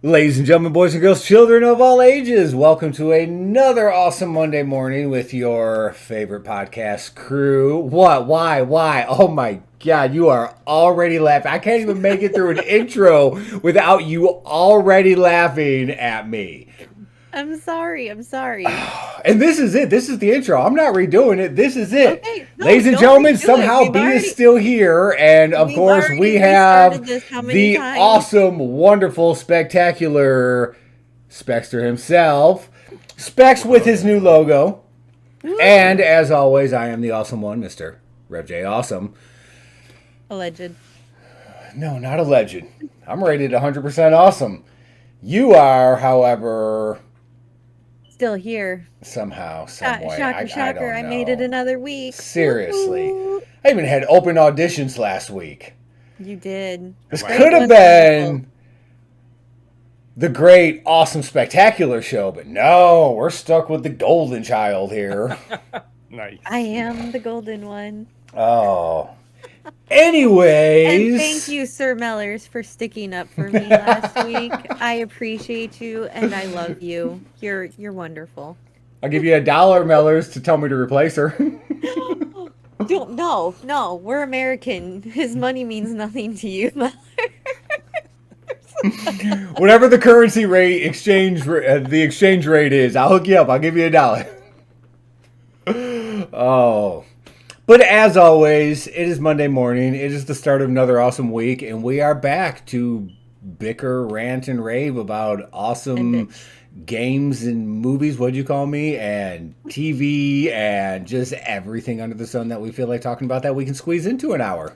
Ladies and gentlemen, boys and girls, children of all ages, welcome to another awesome Monday morning with your favorite podcast crew. What? Why? Oh my God, you are already laughing. I can't even make it through an intro without you already laughing at me. I'm sorry. And this is it. This is the intro. I'm not redoing it. This is it. Okay, no, Ladies and don't gentlemen, redo it. somehow B is still here. And of course, we have this how many the times? awesome, wonderful, spectacular Speckster himself. Specs with his new logo. Ooh. And as always, I am the awesome one, Mr. Rev J Awesome. Alleged. No, not a legend. I'm rated 100% awesome. You are, however... Still here. Somehow, some way. Shocker. I made it another week. Seriously. Woo-hoo. I even had open auditions last week. You did. This could have been the great, awesome, spectacular show, but no, we're stuck with the golden child here. Nice. I am the golden one. Oh. Anyways. And thank you, Sir Mellors, for sticking up for me last week. I appreciate you and I love you. You're wonderful. I'll give you $1, Mellors, to tell me to replace her. No, we're American. His money means nothing to you, Mellors. Whatever the currency rate, the exchange rate is, I'll hook you up. I'll give you $1. Oh. But as always, it is Monday morning. It is the start of another awesome week, and we are back to bicker, rant, and rave about awesome games and movies, what'd you call me, and TV, and just everything under the sun that we feel like talking about that we can squeeze into an hour.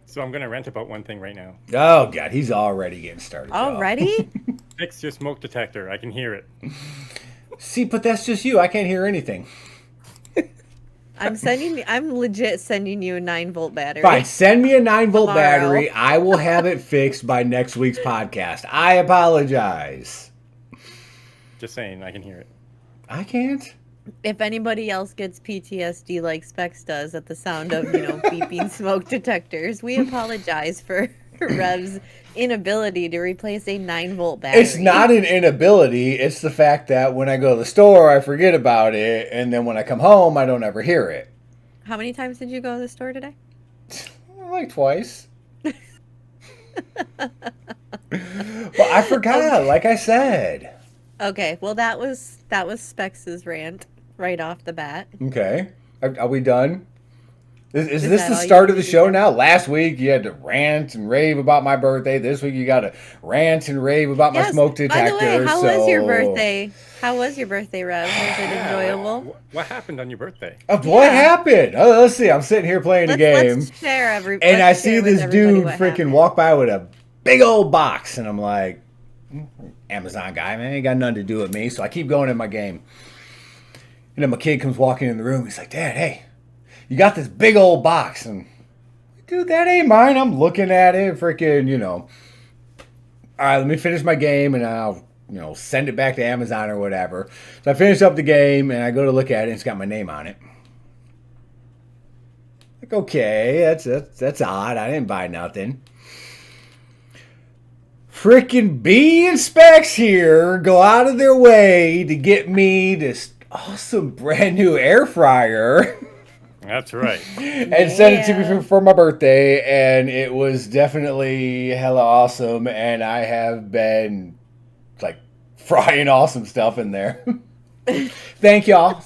So I'm going to rant about one thing right now. Oh, God, he's already getting started. Already? Fix your smoke detector. I can hear it. See, but that's just you. I can't hear anything. I'm legit sending you a 9-volt battery. Fine, send me a 9-volt Tomorrow. battery. I will have it fixed by next week's podcast. I apologize. Just saying, I can hear it. I can't. If anybody else gets PTSD like Specs does at the sound of, beeping smoke detectors, we apologize for Rev's inability to replace a 9-volt battery. It's not an inability. It's the fact that when I go to the store, I forget about it. And then when I come home, I don't ever hear it. How many times did you go to the store today? Like twice. Well, I forgot, like I said. Okay, well that was Specs' rant right off the bat. Okay. Are we done? Is Is this that the all you start of need the to show do? now? Last week you had to rant and rave about my birthday. This week you got to rant and rave about my smoke detector. By the way, how was your so- birthday? How was your birthday, Rev? Was it enjoyable? What happened on your birthday? What Yeah. happened? Oh, let's see. I'm sitting here playing a game. Let's share And I let's see share with this everybody dude what freaking happened. walk by with a big old box. And I'm like, Amazon guy, man, ain't got nothing to do with me. So I keep going in my game. And then my kid comes walking in the room. He's like, Dad, hey, you got this big old box. And, dude, that ain't mine. I'm looking at it. Freaking, All right, let me finish my game and I'll, send it back to Amazon or whatever. So I finish up the game and I go to look at it and it's got my name on it. Like, okay, that's odd. I didn't buy nothing. Freaking B and Specs here go out of their way to get me this awesome brand new air fryer. That's right. And sent it to me for my birthday, and it was definitely hella awesome, and I have been like frying awesome stuff in there. Thank y'all.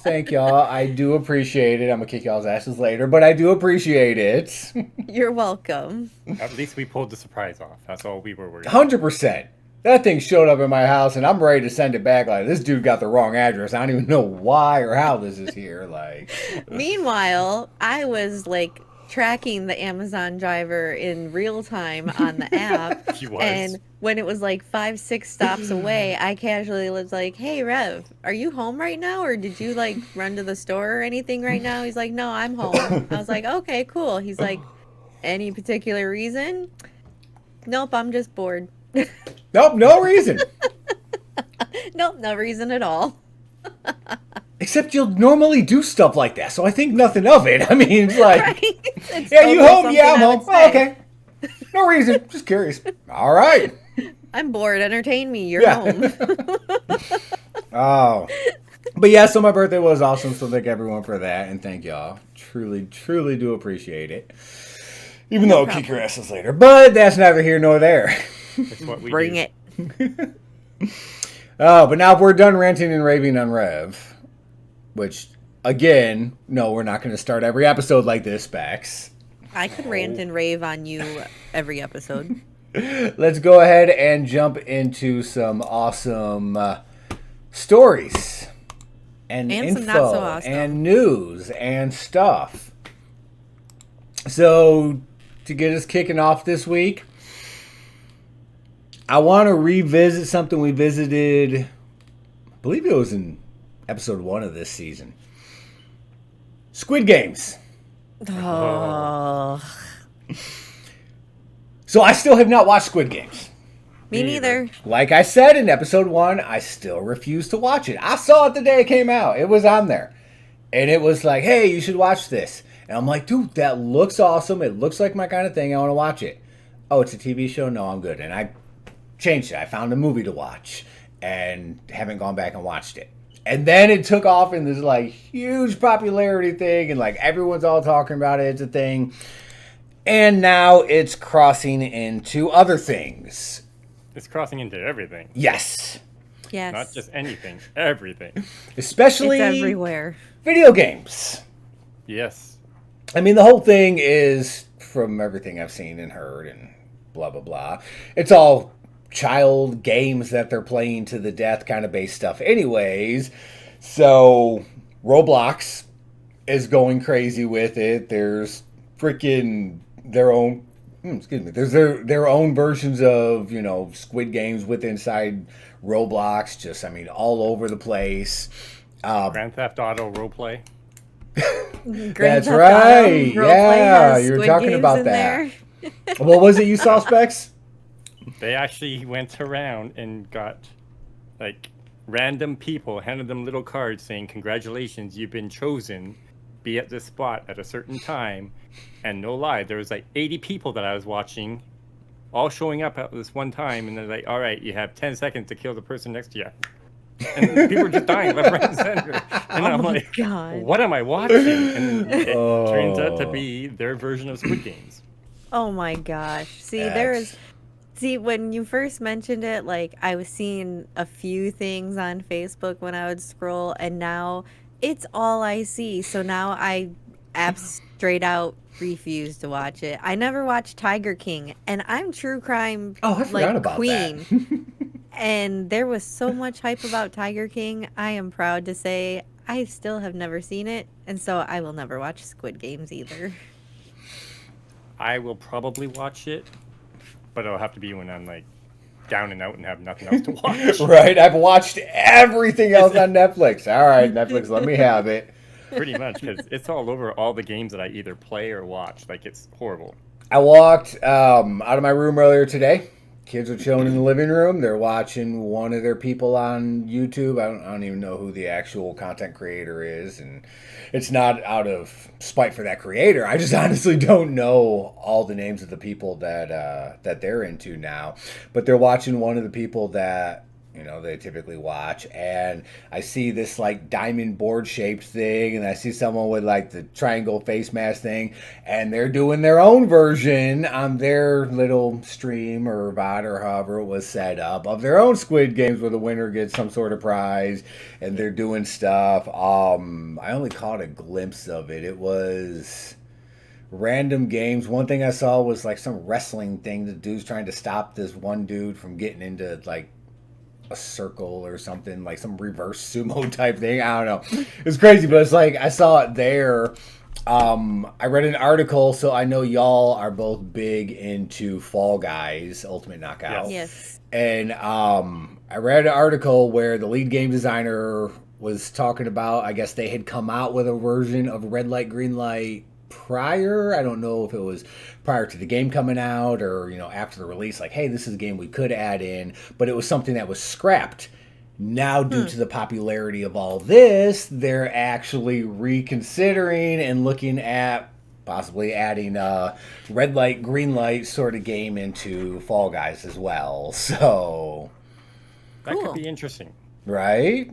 I do appreciate it. I'm gonna kick y'all's asses later, but I do appreciate it. You're welcome. At least we pulled the surprise off. That's all we were worried 100%. That thing showed up in my house, and I'm ready to send it back. Like, this dude got the wrong address. I don't even know why or how this is here. Like, Meanwhile, I was like tracking the Amazon driver in real time on the app. He was. And when it was like 5-6 stops away, I casually was like, "Hey Rev, are you home right now, or did you like run to the store or anything right now?" He's like, "No, I'm home." I was like, "Okay, cool." He's like, "Any particular reason?" "Nope, I'm just bored." nope, no reason. Nope, no reason at all. Except you'll normally do stuff like that, so I think nothing of it. I mean, it's like, Right? It's yeah, you totally home? Yeah, I'm something I home. would Oh, say. okay. No reason. Just curious. All right. I'm bored. Entertain me. You're Yeah. home. Oh. But yeah, so my birthday was awesome, so thank everyone for that, and thank y'all. Truly, truly do appreciate it. Even though I'll kick your asses later. But that's neither here nor there. That's what we Bring do. it. Oh, but now if we're done ranting and raving on Rev, which, again, no, we're not going to start every episode like this, Specs. I could rant and rave on you every episode. Let's go ahead and jump into some awesome stories and info some not so awesome. and news and stuff. So, to get us kicking off this week, I want to revisit something we visited, I believe it was in episode 1 of this season. Squid Games. Oh. So I still have not watched Squid Games. Me neither. Like I said in episode 1, I still refuse to watch it. I saw it the day it came out. It was on there. And it was like, hey, you should watch this. And I'm like, dude, that looks awesome. It looks like my kind of thing. I want to watch it. Oh, it's a TV show? No, I'm good. And I changed it. I found a movie to watch and haven't gone back and watched it. And then it took off in this like huge popularity thing, and like everyone's all talking about it. It's a thing. And now it's crossing into other things. It's crossing into everything. Yes. Yes. Not just anything, everything. Especially it's everywhere. video games. Yes. I mean, the whole thing is, from everything I've seen and heard and blah, blah, blah, it's all child games that they're playing to the death kind of based stuff anyways. So Roblox is going crazy with it. There's freaking their own there's their own versions of, you know, Squid Games with inside Roblox, just I mean all over the place. Grand Theft Auto roleplay. That's right. Yeah, you're talking about that. What was it you saw, Specs? They actually went around and got like random people, handed them little cards saying, congratulations, you've been chosen. Be at this spot at a certain time. And no lie, there was like 80 people that I was watching, all showing up at this one time. And they're like, all right, you have 10 seconds to kill the person next to you. And people were just dying left, right, and center. And I'm like, God. what am I watching? And it turns out to be their version of Squid Games. Oh my gosh. See, when you first mentioned it, like, I was seeing a few things on Facebook when I would scroll, and now it's all I see. So now I straight out refuse to watch it. I never watched Tiger King, and I'm true crime I forgot about queen. that. And there was so much hype about Tiger King. I am proud to say I still have never seen it, and so I will never watch Squid Games either. I will probably watch it, but it'll have to be when I'm like down and out and have nothing else to watch. Right, I've watched everything else on Netflix. All right, Netflix, let me have it. Pretty much, because it's all over all the games that I either play or watch. Like, it's horrible. I walked out of my room earlier today. Kids are chilling in the living room. They're watching one of their people on YouTube. I don't even know who the actual content creator is, and it's not out of spite for that creator. I just honestly don't know all the names of the people that they're into now. But they're watching one of the people that, you know, they typically watch, and I see this like diamond board shaped thing, and I see someone with like the triangle face mask thing, and they're doing their own version on their little stream or VOD or however it was set up of their own Squid Games where the winner gets some sort of prize, and they're doing stuff. I only caught a glimpse of it. It was random games. One thing I saw was like some wrestling thing. The dude's trying to stop this one dude from getting into like a circle or something, like some reverse sumo type thing. I don't know. It's crazy, but it's like I saw it there. I read an article, so I know y'all are both big into Fall Guys Ultimate Knockout. Yes. And I read an article where the lead game designer was talking about, I guess they had come out with a version of Red Light, Green Light prior. I don't know if it was prior to the game coming out or, you know, after the release, like, hey, this is a game we could add in, but it was something that was scrapped. Now, due to the popularity of all this, they're actually reconsidering and looking at possibly adding a red light, green light sort of game into Fall Guys as well. So, That Cool. could be interesting. right?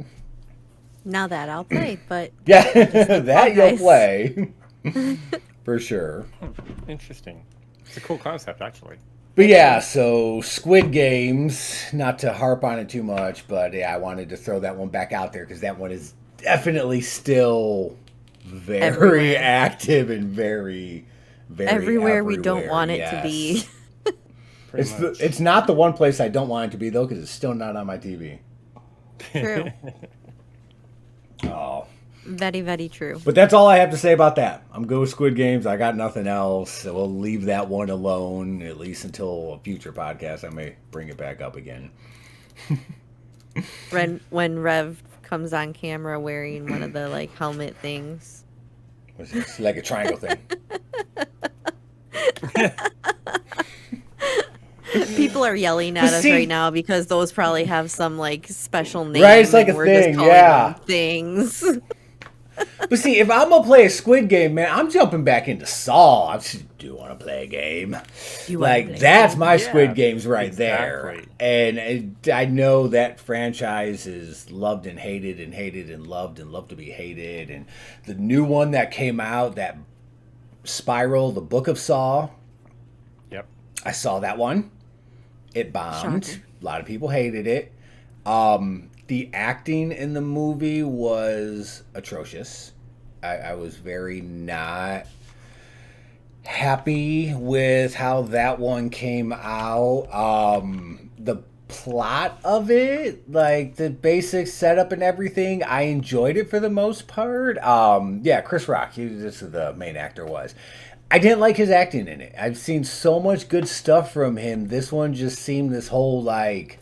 Now that I'll play, but Yeah, Fall that you'll Guys. play. For sure. Interesting. It's a cool concept, actually. But yeah, so Squid Games, not to harp on it too much, but yeah, I wanted to throw that one back out there because that one is definitely still very Everywhere. active and very, very everywhere we don't want it to yes. be. Pretty much. It's not the one place I don't want it to be, though, because it's still not on my TV. True. Oh. Very, very true. But that's all I have to say about that. I'm good with Squid Games. I got nothing else. So we'll leave that one alone, at least until a future podcast. I may bring it back up again. When Rev comes on camera wearing one of the like helmet things. What's this? Like a triangle thing. People are yelling at But us see- right now because those probably have some like special name. Right, it's like and a we're just thing, calling yeah. them things. But see, if I'm going to play a Squid Game, man, I'm jumping back into Saul. I just do want to play a game. You wanna Like, play a that's game? my Yeah, Squid Games right there. exactly. And I know that franchise is loved and hated and loved to be hated. And the new one that came out, that Spiral, the Book of Saul, Yep. I saw that one. It bombed. Shocking. A lot of people hated it. The acting in the movie was atrocious. I was very not happy with how that one came out. The plot of it, like the basic setup and everything, I enjoyed it for the most part. Yeah, Chris Rock, this is the main actor was. I didn't like his acting in it. I've seen so much good stuff from him. This one just seemed this whole like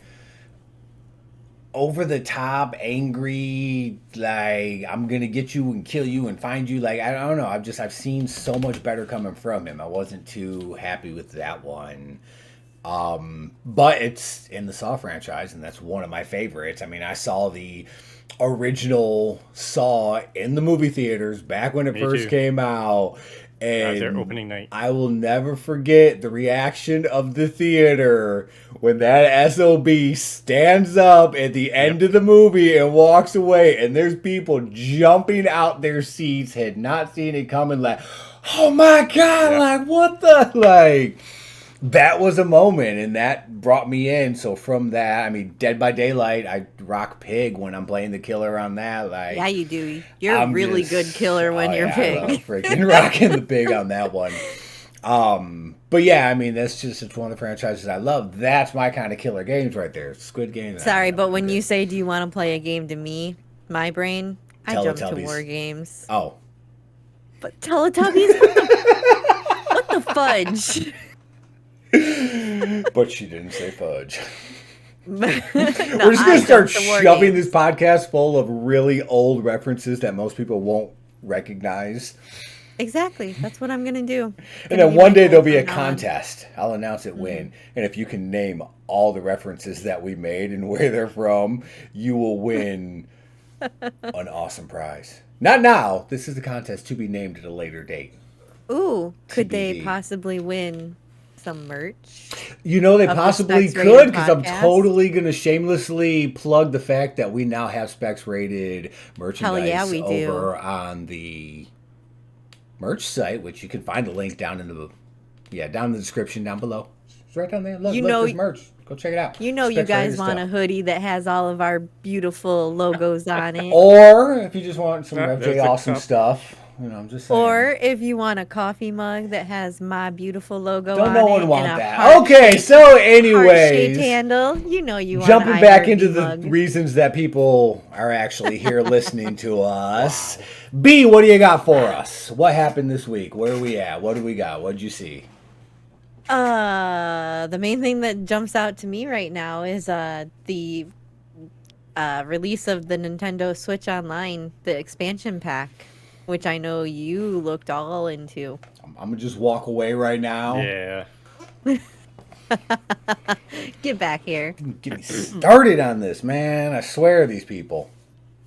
over the top, angry, like I'm gonna get you and kill you and find you. Like I don't know. I've seen so much better coming from him. I wasn't too happy with that one. But it's in the Saw franchise, and that's one of my favorites. I mean, I saw the original Saw in the movie theaters back when it Me first too. came out. That was And their opening night. I will never forget the reaction of the theater when that SOB stands up at the end of the movie and walks away, and there's people jumping out their seats, had not seen it coming, like, oh my God, Yep. like, what the, like, that was a moment, and that brought me in. So from that, I mean, Dead by Daylight, I rock Pig when I'm playing the killer on that. Like, Yeah, you do. You're I'm a really just- good killer when oh, you're yeah, I pig. love freaking rocking the pig on that one. But yeah, I mean, it's one of the franchises I love. That's my kind of killer games right there. Squid Games. Sorry, but when you say, "Do you want to play a game?" to me, my brain, I jump to Teletubbies. war games. Oh. But Teletubbies, what the fudge? But she didn't say fudge. No, We're just I going to jump start to war shoving games. this podcast full of really old references that most people won't recognize. Exactly. That's what I'm gonna do. And then one day there'll be a contest. I'll announce Mm-hmm. it when. And if you can name all the references that we made and where they're from, you will win an awesome prize. Not now. This is the contest to be named at a later date. Ooh, could they TBD. possibly win some merch? You know, they Of the possibly SpecsRated could, because I'm podcast? totally going to shamelessly plug the fact that we now have SpecsRated merchandise yeah, we do. over on the merch site, which you can find the link down in the description down below. It's right down there. Look, You look, know- there's merch. Go check it out. You know, you guys SpecsRated want a stuff. hoodie that has all of our beautiful logos on it. Or if you just want some Yeah, Rev J there's the awesome cup. stuff, I'm just saying. Or if you want a coffee mug that has my beautiful logo Don't on no it one want and a that. heart-shaped- Okay, so heart-shaped anyways, handle, you know you want jumping an back iHeart into Me the mug. reasons that people are actually here listening to us. B, what do you got for us? What happened this week? Where are we at? What do we got? What'd you see? The main thing that jumps out to me right now is the release of the Nintendo Switch Online, the expansion pack, which I know you looked all into. I'm gonna just walk away right now. Yeah. Get back here. Get me started on this, man. I swear, these people.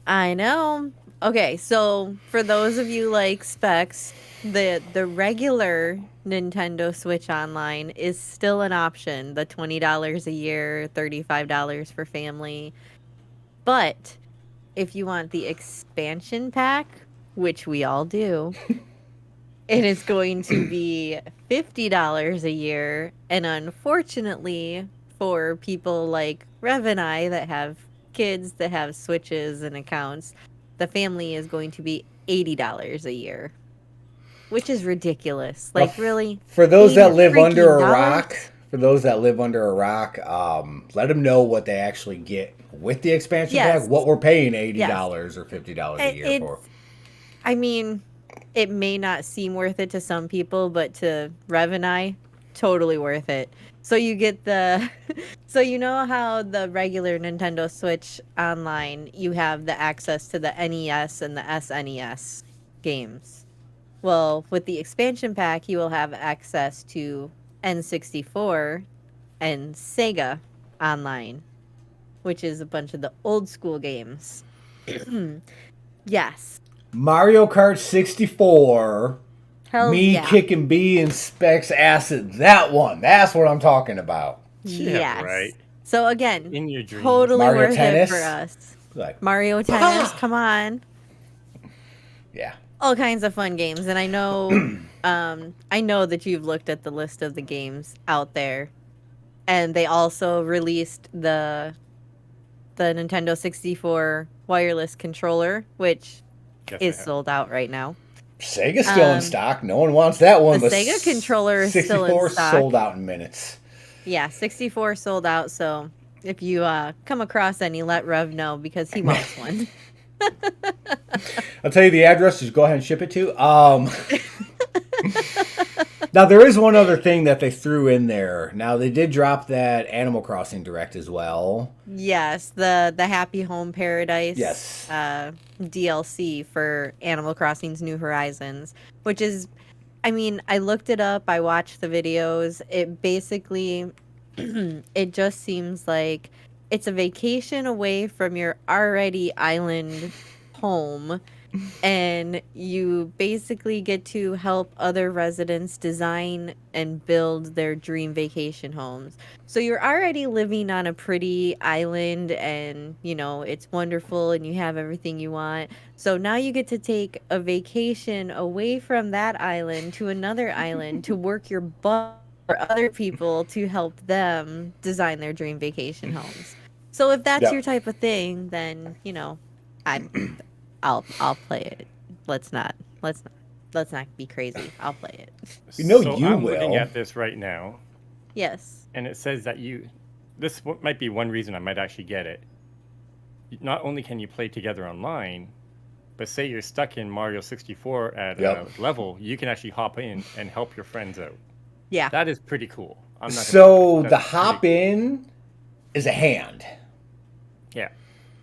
I know. Okay, so for those of you like Specs, the regular Nintendo Switch Online is still an option. The $20 a year, $35 for family. But if you want the expansion pack, which we all do, it is going to be $50 a year. And unfortunately, for people like Rev and I that have kids that have Switches and accounts, the family is going to be $80 a year, which is ridiculous. Now, Like, really? For those 80 that live under freaking a dollars? rock, let them know what they actually get with the expansion pack. Yes. What we're paying Yes. $80 or $50 a year for. I mean, it may not seem worth it to some people, but to Rev and I, totally worth it. So you get the, so you know how the regular Nintendo Switch Online, you have the access to the NES and the SNES games. Well, with the expansion pack, you will have access to N64 and Sega Online, which is a bunch of the old school games. Yes. Mario Kart 64. Hell Me yeah. kicking B and Specs acid. That one. That's what I'm talking about. Yeah, Yes. right. So again, In your dreams. totally Mario worth Tennis. it for us. Like, Mario Tennis, come on. yeah. All kinds of fun games. And I know that you've looked at the list of the games out there. And they also released the Nintendo 64 wireless controller, which Yes, is I have. sold out right now. Sega's still in stock. No one wants that one. The but Sega controller is 64 still in stock. sold out in minutes. Yeah, 64 sold out. So if you come across any, let Rev know because he wants one. I'll tell you the address. Just go ahead and ship it to. Now, there is one other thing that they threw in there. Now, they did drop that Animal Crossing Direct as well. Yes, the Happy Home Paradise Yes. DLC for Animal Crossing's New Horizons, which is, I mean, I looked it up, I watched the videos. It basically, it just seems like it's a vacation away from your already island home. And you basically get to help other residents design and build their dream vacation homes. So you're already living on a pretty island and, you know, it's wonderful and you have everything you want. So now you get to take a vacation away from that island to another island to work your butt for other people to help them design their dream vacation homes. So if that's Yep. your type of thing, then, you know, I'll play it. Let's not be crazy. I'll play it. You know so you I'm will. looking at this right now, Yes. and it says that this might be one reason I might actually get it. Not only can you play together online, but say you're stuck in Mario 64 at Yep. a level, you can actually hop in and help your friends out. Yeah. That is pretty cool. I'm not So gonna lie. the That's hop pretty in is a hand. cool. Yeah.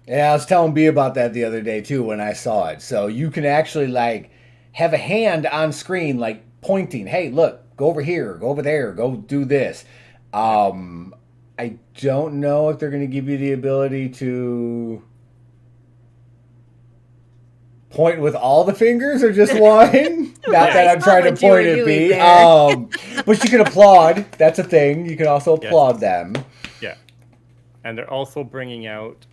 Yeah, I was telling B about that the other day too when I saw it. So you can actually like have a hand on screen like pointing, hey, look, go over here, go over there, go do this. I don't know if they're going to give you the ability to point with all the fingers or just one. Not that I'm trying to what you were point at doing B. there. But you can applaud. That's a thing. You can also applaud them. Yeah. And they're also bringing out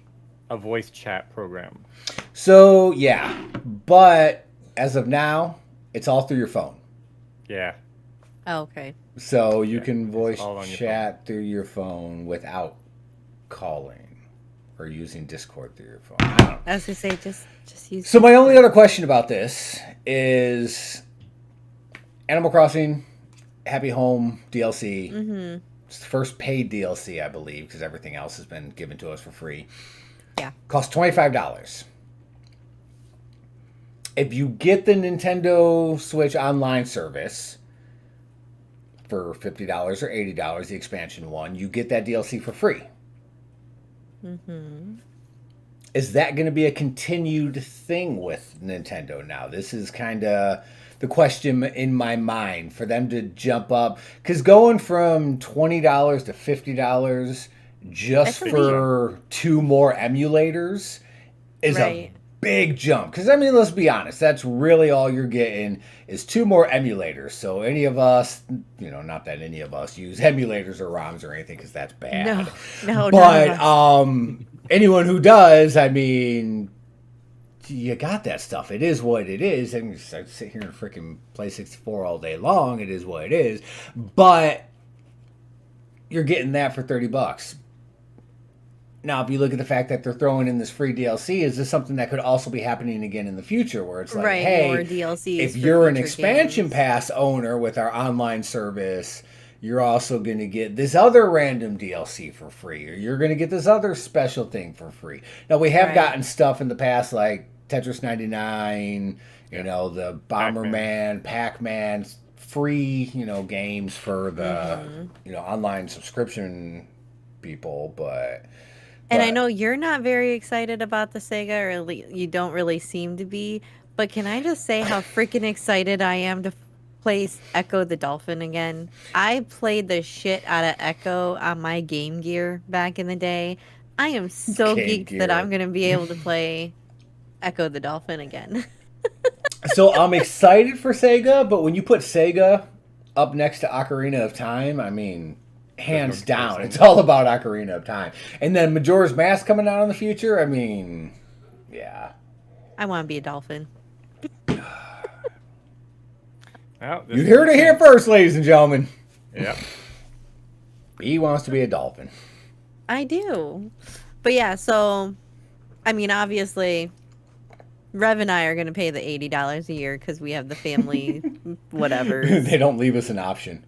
a voice chat program. So, yeah. But as of now, it's all through your phone. Yeah. Oh, okay. So you Yeah, can it's voice all on your chat through your phone without calling or using Discord through your phone. I don't know. I was gonna say just use. So my only other question about this is Animal Crossing Happy Home DLC. Mm-hmm. It's the first paid DLC, I believe, because everything else has been given to us for free. Yeah. Costs $25. If you get the Nintendo Switch Online service for $50 or $80, the expansion one, you get that DLC for free. Mm-hmm. Is that going to be a continued thing with Nintendo now? This is kind of the question in my mind for them to jump up. Because going from $20 to $50 just That's a for two more emulators is Right. big jump. Because, I mean, let's be honest. That's really all you're getting is 2 more emulators. So any of us, not that any of us use emulators or ROMs or anything because that's bad. No, but anyone who does, I mean, you got that stuff. It is what it is. I mean, I sit here and freaking play 64 all day long. It is what it is. But you're getting that for $30. Now, if you look at the fact that they're throwing in this free DLC, is this something that could also be happening again in the future? Where it's like, hey, more DLCs if you're an future expansion games. pass owner with our online service, you're also going to get this other random DLC for free, or you're going to get this other special thing for free. Now, we have gotten stuff in the past like Tetris 99, the Bomberman, Pac-Man, free, games for the, online subscription people, but... And I know you're not very excited about the Sega, or at least you don't really seem to be. But can I just say how freaking excited I am to play Echo the Dolphin again? I played the shit out of Echo on my Game Gear back in the day. I am so geeked that I'm going to be able to play Echo the Dolphin again. So I'm excited for Sega, but when you put Sega up next to Ocarina of Time, I mean... hands down, it's all about Ocarina of Time. And then Majora's Mask coming out in the future, I mean, yeah. I want to be a dolphin. Well, you heard it here first, ladies and gentlemen. Yep. He wants to be a dolphin. I do. But yeah, so, I mean, obviously, Rev and I are going to pay the $80 a year because we have the family whatever. They don't leave us an option.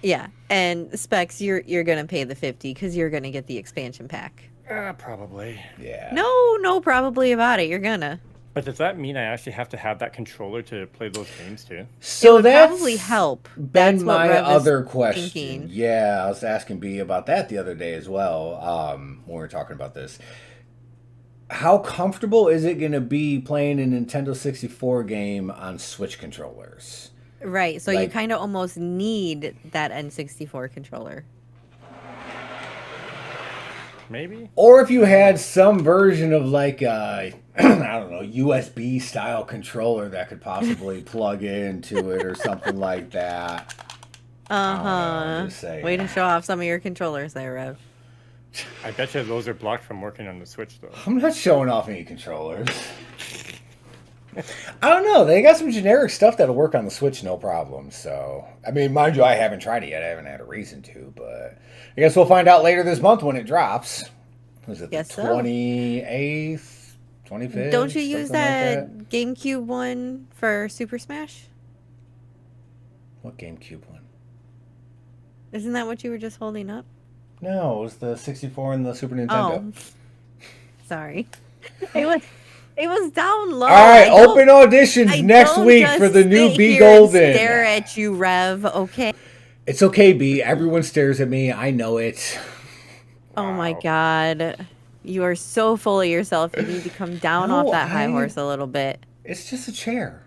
Yeah, and Specs, you're gonna pay the $50 because you're gonna get the expansion pack. Probably. Yeah. No, probably about it. You're gonna. But does that mean I actually have to have that controller to play those games too? So it would that's probably help. Been That's what my Rev is other question. thinking. Yeah, I was asking B about that the other day as well. When we were talking about this. How comfortable is it going to be playing a Nintendo 64 game on Switch controllers? Right, so you kind of almost need that N64 controller. Maybe. Or if you had some version of like a, I don't know, USB style controller that could possibly plug into it or something like that. Way to show off some of your controllers there, Rev. I bet you those are blocked from working on the Switch though. I'm not showing off any controllers. I don't know. They got some generic stuff that'll work on the Switch, no problem. So, I mean, mind you, I haven't tried it yet. I haven't had a reason to, but I guess we'll find out later this month when it drops. Was it the 28th, 25th? Don't you use that like GameCube one for Super Smash? What GameCube one? Isn't that what you were just holding up? No, it was the 64 and the Super Nintendo. Oh, sorry. It was down low. All right, open auditions next week for the new B Golden. Stare at you, Rev. Okay. It's okay, B. Everyone stares at me. I know it. Oh my God, you are so full of yourself. You need to come down off that high horse a little bit. It's just a chair.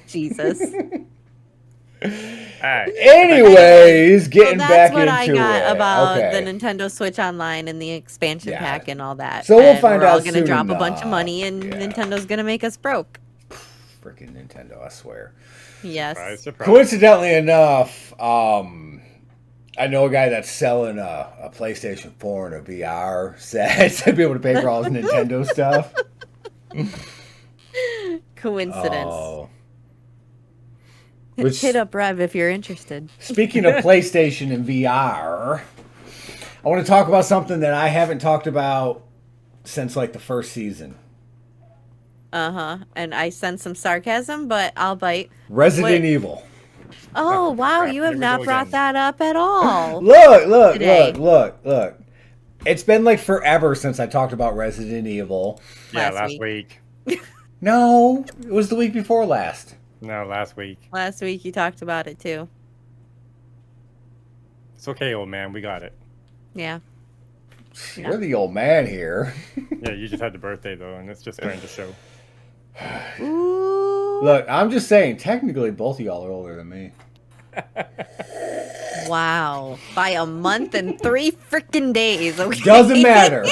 Jesus. Anyways, getting back into it. That's what I got about okay. the Nintendo Switch Online and the expansion pack and all that. So we'll find we're all out gonna soon drop a enough. bunch of money, and Nintendo's gonna make us broke. Freaking Nintendo, I swear. Yes. Surprise, surprise. Coincidentally enough, I know a guy that's selling a PlayStation 4 and a VR set to be able to pay for all his Nintendo stuff. Coincidence. Oh. Hit up Rev if you're interested. Speaking of PlayStation and VR, I want to talk about something that I haven't talked about since like the first season. And I sense some sarcasm, but I'll bite. Resident Evil. Oh, wow. Crap, You here have we not go brought again. that up at all. Look. It's been like forever since I talked about Resident Evil. Yeah, Last last week. No, it was the week before last. No, last week. Last week you talked about it too. It's okay, old man. We got it. Yeah. You're the old man here. Yeah, you just had the birthday though, and it's just starting to show. Ooh. Look, I'm just saying, technically both of y'all are older than me. Wow. By a month and 3 freaking days. Okay. Doesn't matter.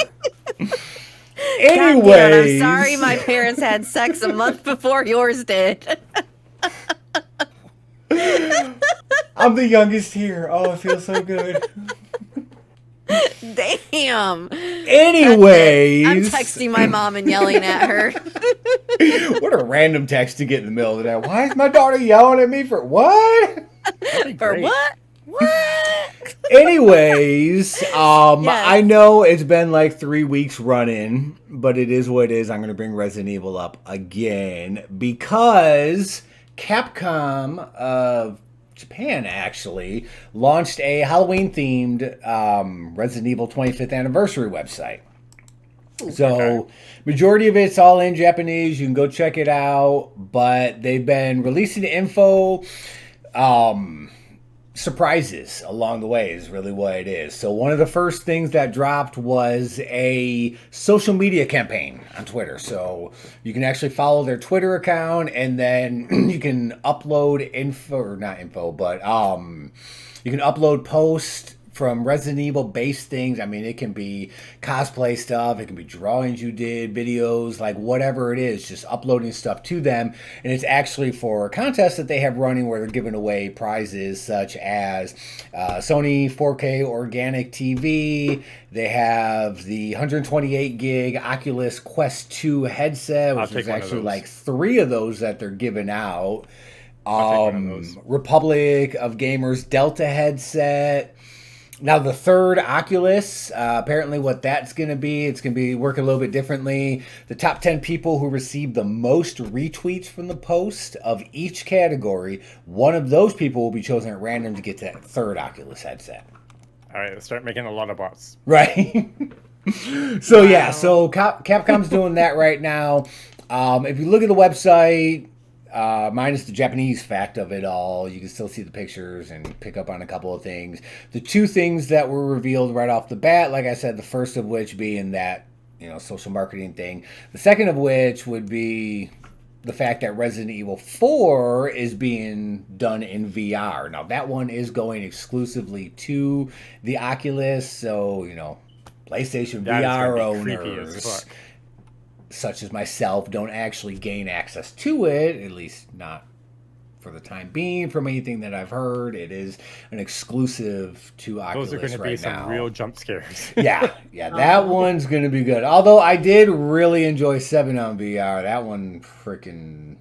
damn it, Anyways, I'm sorry my parents had sex a month before yours did. I'm the youngest here. Oh, it feels so good. Damn. Anyways, I'm texting my mom and yelling at her. What a random text to get in the middle of the night. Why is my daughter yelling at me for what? For what? What? Anyways, Yes. I know it's been like 3 weeks running, but it is what it is. I'm going to bring Resident Evil up again because Capcom of Japan actually launched a Halloween-themed Resident Evil 25th anniversary website. So, majority of it's all in Japanese. You can go check it out, but they've been releasing info. Surprises along the way is really what it is. So one of the first things that dropped was a social media campaign on Twitter. So you can actually follow their Twitter account, and then you can upload info, or not info, but you can upload posts from Resident Evil based things. I mean, it can be cosplay stuff, it can be drawings you did, videos, like whatever it is, just uploading stuff to them. And it's actually for a contest that they have running where they're giving away prizes such as Sony 4K organic TV. They have the 128 gig Oculus Quest 2 headset, which is actually like 3 of those that they're giving out. Republic of Gamers Delta headset. Now, the third Oculus, apparently what that's going to be, it's going to be working a little bit differently. The top 10 people who receive the most retweets from the post of each category, one of those people will be chosen at random to get that third Oculus headset. All right, let's start making a lot of bots. Right. So, yeah, so Capcom's doing that right now. If you look at the website, minus the Japanese fact of it all, you can still see the pictures and pick up on a couple of things. The 2 things that were revealed right off the bat, like I said, the first of which being that, social marketing thing. The second of which would be the fact that Resident Evil 4 is being done in VR. Now, that one is going exclusively to the Oculus, so, PlayStation that VR owners, such as myself, don't actually gain access to it, at least not for the time being. From anything that I've heard, it is an exclusive to Oculus. Those are going to be some real jump scares. Yeah, that one's going to be good. Although I did really enjoy 7 on VR. That one freaking...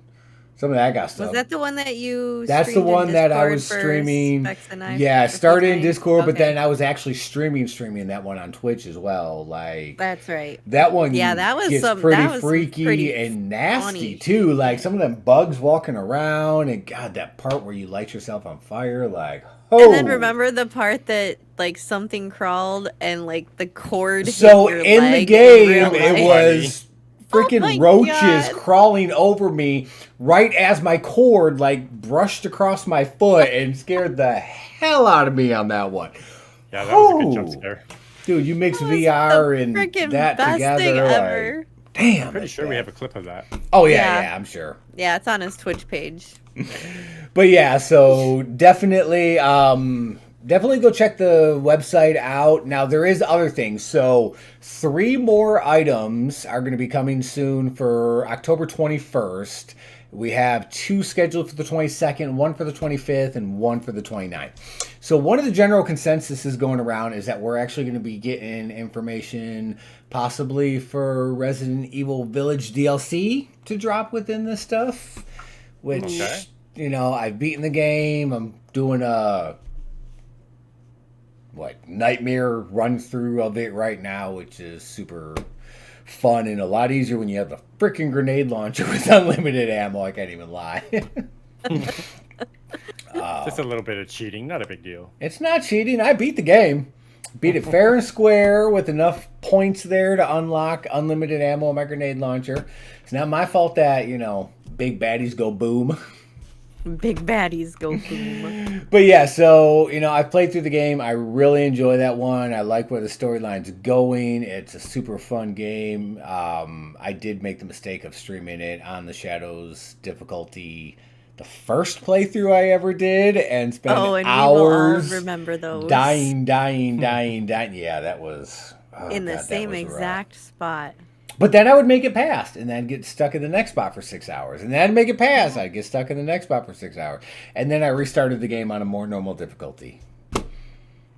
Some of that got stuff. Was that the one that you That's the one that I was streaming. Yeah, started in Discord, but then I was actually streaming that one on Twitch as well. Like, that's right. That one that was gets pretty freaky and nasty too. Like some of them bugs walking around, and God, that part where you light yourself on fire, like And then remember the part that like something crawled and like the cord. So hit your in leg the game, in it was freaking roaches crawling over me right as my cord like brushed across my foot and scared the hell out of me on that one. Yeah, that was a good jump scare. Dude, you mix VR and that together. Like, damn. I'm pretty sure we have a clip of that. Oh, yeah, I'm sure. Yeah, it's on his Twitch page. But yeah, so definitely go check the website out. Now, there is other things. So 3 more items are going to be coming soon for October 21st. We have 2 scheduled for the 22nd, 1 for the 25th, and 1 for the 29th. So one of the general consensuses going around is that we're actually going to be getting information possibly for Resident Evil Village DLC to drop within this stuff. Which, I've beaten the game. I'm doing a... nightmare run through of it right now, which is super fun and a lot easier when you have the freaking grenade launcher with unlimited ammo. I can't even lie. Just a little bit of cheating, not a big deal. It's not cheating. I beat the game. Beat it fair and square with enough points there to unlock unlimited ammo on my grenade launcher. It's not my fault that, big baddies go boom. Big baddies go boom. But yeah, so, I've played through the game. I really enjoy that one. I like where the storyline's going. It's a super fun game. I did make the mistake of streaming it on the Shadows difficulty the first playthrough I ever did and spent hours remember those. dying. Yeah, that was... in the same exact spot. But then I would make it past and then get stuck in the next spot for 6 hours. And then I'd make it past. I'd get stuck in the next spot for 6 hours. And then I restarted the game on a more normal difficulty.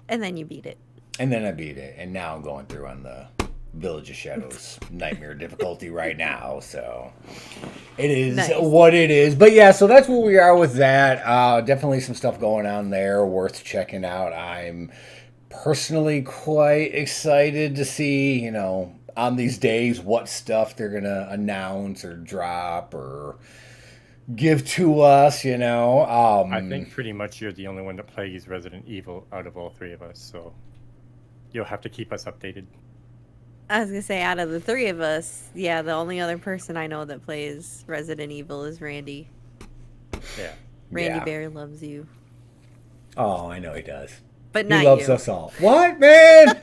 And then you beat it. And then I beat it. And now I'm going through on the Village of Shadows nightmare difficulty right now. So it is what it is. But yeah, so that's where we are with that. Definitely some stuff going on there worth checking out. I'm personally quite excited to see, you know, on these days what stuff they're going to announce or drop or give to us, you know. I think pretty much you're the only one that plays Resident Evil out of all three of us, so you'll have to keep us updated. I was going to say, out of the three of us, yeah, the only other person I know that plays Resident Evil is Randy. Yeah. Randy Bear loves you. Oh, I know he does. But not he loves you. us all. What, man?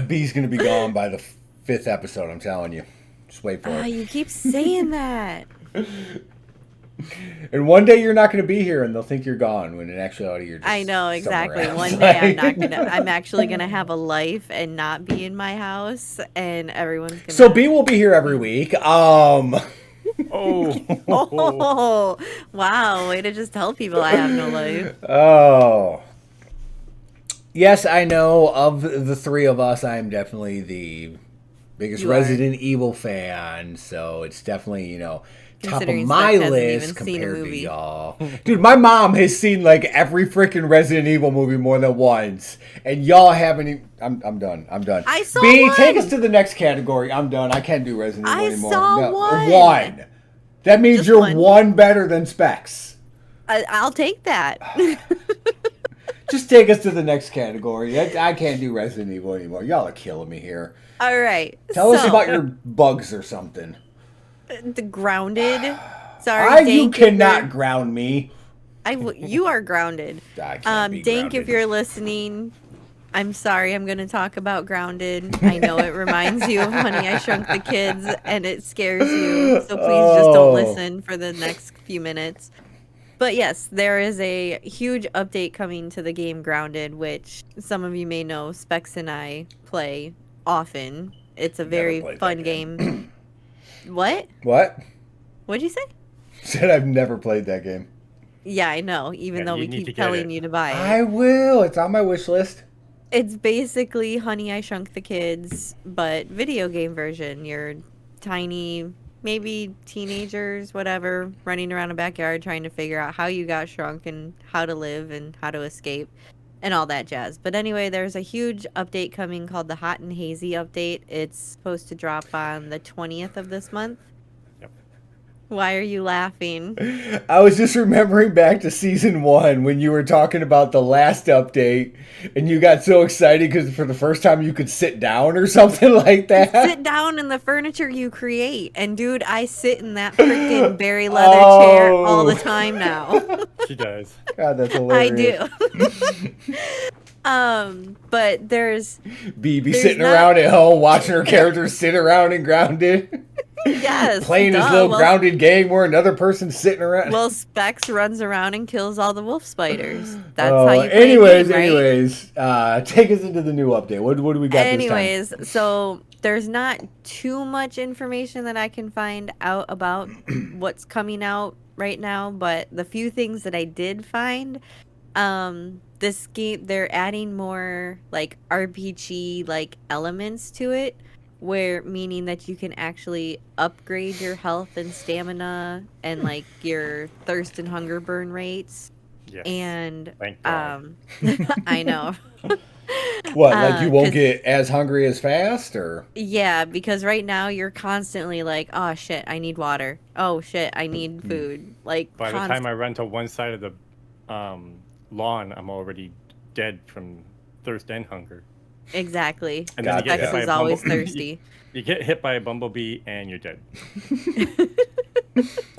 B's going to be gone by the 5th episode, I'm telling you. Just wait for it. You keep saying that. And one day you're not going to be here and they'll think you're gone when in actuality you're just I know, exactly. somewhere else. One day I'm actually going to have a life and not be in my house, and everyone's going to... So B will be here every week. Oh. Oh, wow. Way to just tell people I have no life. Oh. Yes, I know of the three of us, I'm definitely the biggest Resident Evil fan. So it's definitely, you know, top of my list compared to y'all. Dude, my mom has seen like every freaking Resident Evil movie more than once. And y'all haven't even... I'm done. I saw B, one. take us to the next category. I'm done. I can't do Resident Evil anymore. I saw one. One. That means Just you're one better than Specs. I'll take that. Just take us to the next category. I can't do Resident Evil anymore. Y'all are killing me here. All right. Tell us about your bugs or something. The grounded. Sorry, you cannot ground me. You are grounded. I can't be Dank, grounded. if you're listening, I'm sorry. I'm going to talk about Grounded. I know it reminds you of Honey, I Shrunk the Kids, and it scares you. So please just don't listen for the next few minutes. But yes, there is a huge update coming to the game Grounded, which some of you may know Specs and I play often. It's a very fun game. What? What? What'd you say? Said I've never played that game. Yeah, I know, even though we keep telling you to buy it. I will. It's on my wish list. It's basically Honey, I Shrunk the Kids, but video game version. You're tiny, maybe teenagers, whatever, running around a backyard trying to figure out how you got shrunk and how to live and how to escape and all that jazz. But anyway, there's a huge update coming called the Hot and Hazy update. It's supposed to drop on the 20th of this month. Why are you laughing? I was just remembering back to season 1 when you were talking about the last update and you got so excited because for the first time you could sit down or something like that. Sit down in the furniture you create. And dude, I sit in that freaking berry leather chair all the time now. She does. God, that's hilarious. I do. But there's BB sitting around at home watching her characters sit around and Grounded. Yes. Playing his little Grounded game where another person's sitting around. Well, Specs runs around and kills all the wolf spiders. That's how you play anyways, a game, right? take us into the new update. What do we got this time? So there's not too much information that I can find out about what's coming out right now, but the few things that I did find, this game, they're adding more like RPG like elements to it, where meaning that you can actually upgrade your health and stamina and like your thirst and hunger burn rates. Yes. And Thank God. I know. What, like you won't get as hungry as fast, or? Yeah, because right now you're constantly like, oh shit, I need water. Oh shit, I need food. Like by the time I run to one side of the lawn, I'm already dead from thirst and hunger. Exactly. And then Specs is always thirsty. You get hit by a bumblebee and you're dead.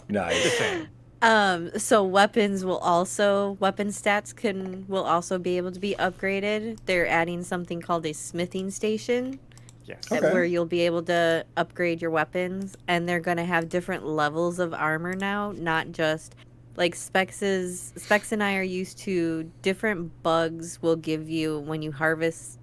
Nice. So weapon stats will also be able to be upgraded. They're adding something called a smithing station. Yes. Okay. Where you'll be able to upgrade your weapons, and they're going to have different levels of armor now, not just like Specs and I are used to different bugs will give you when you harvest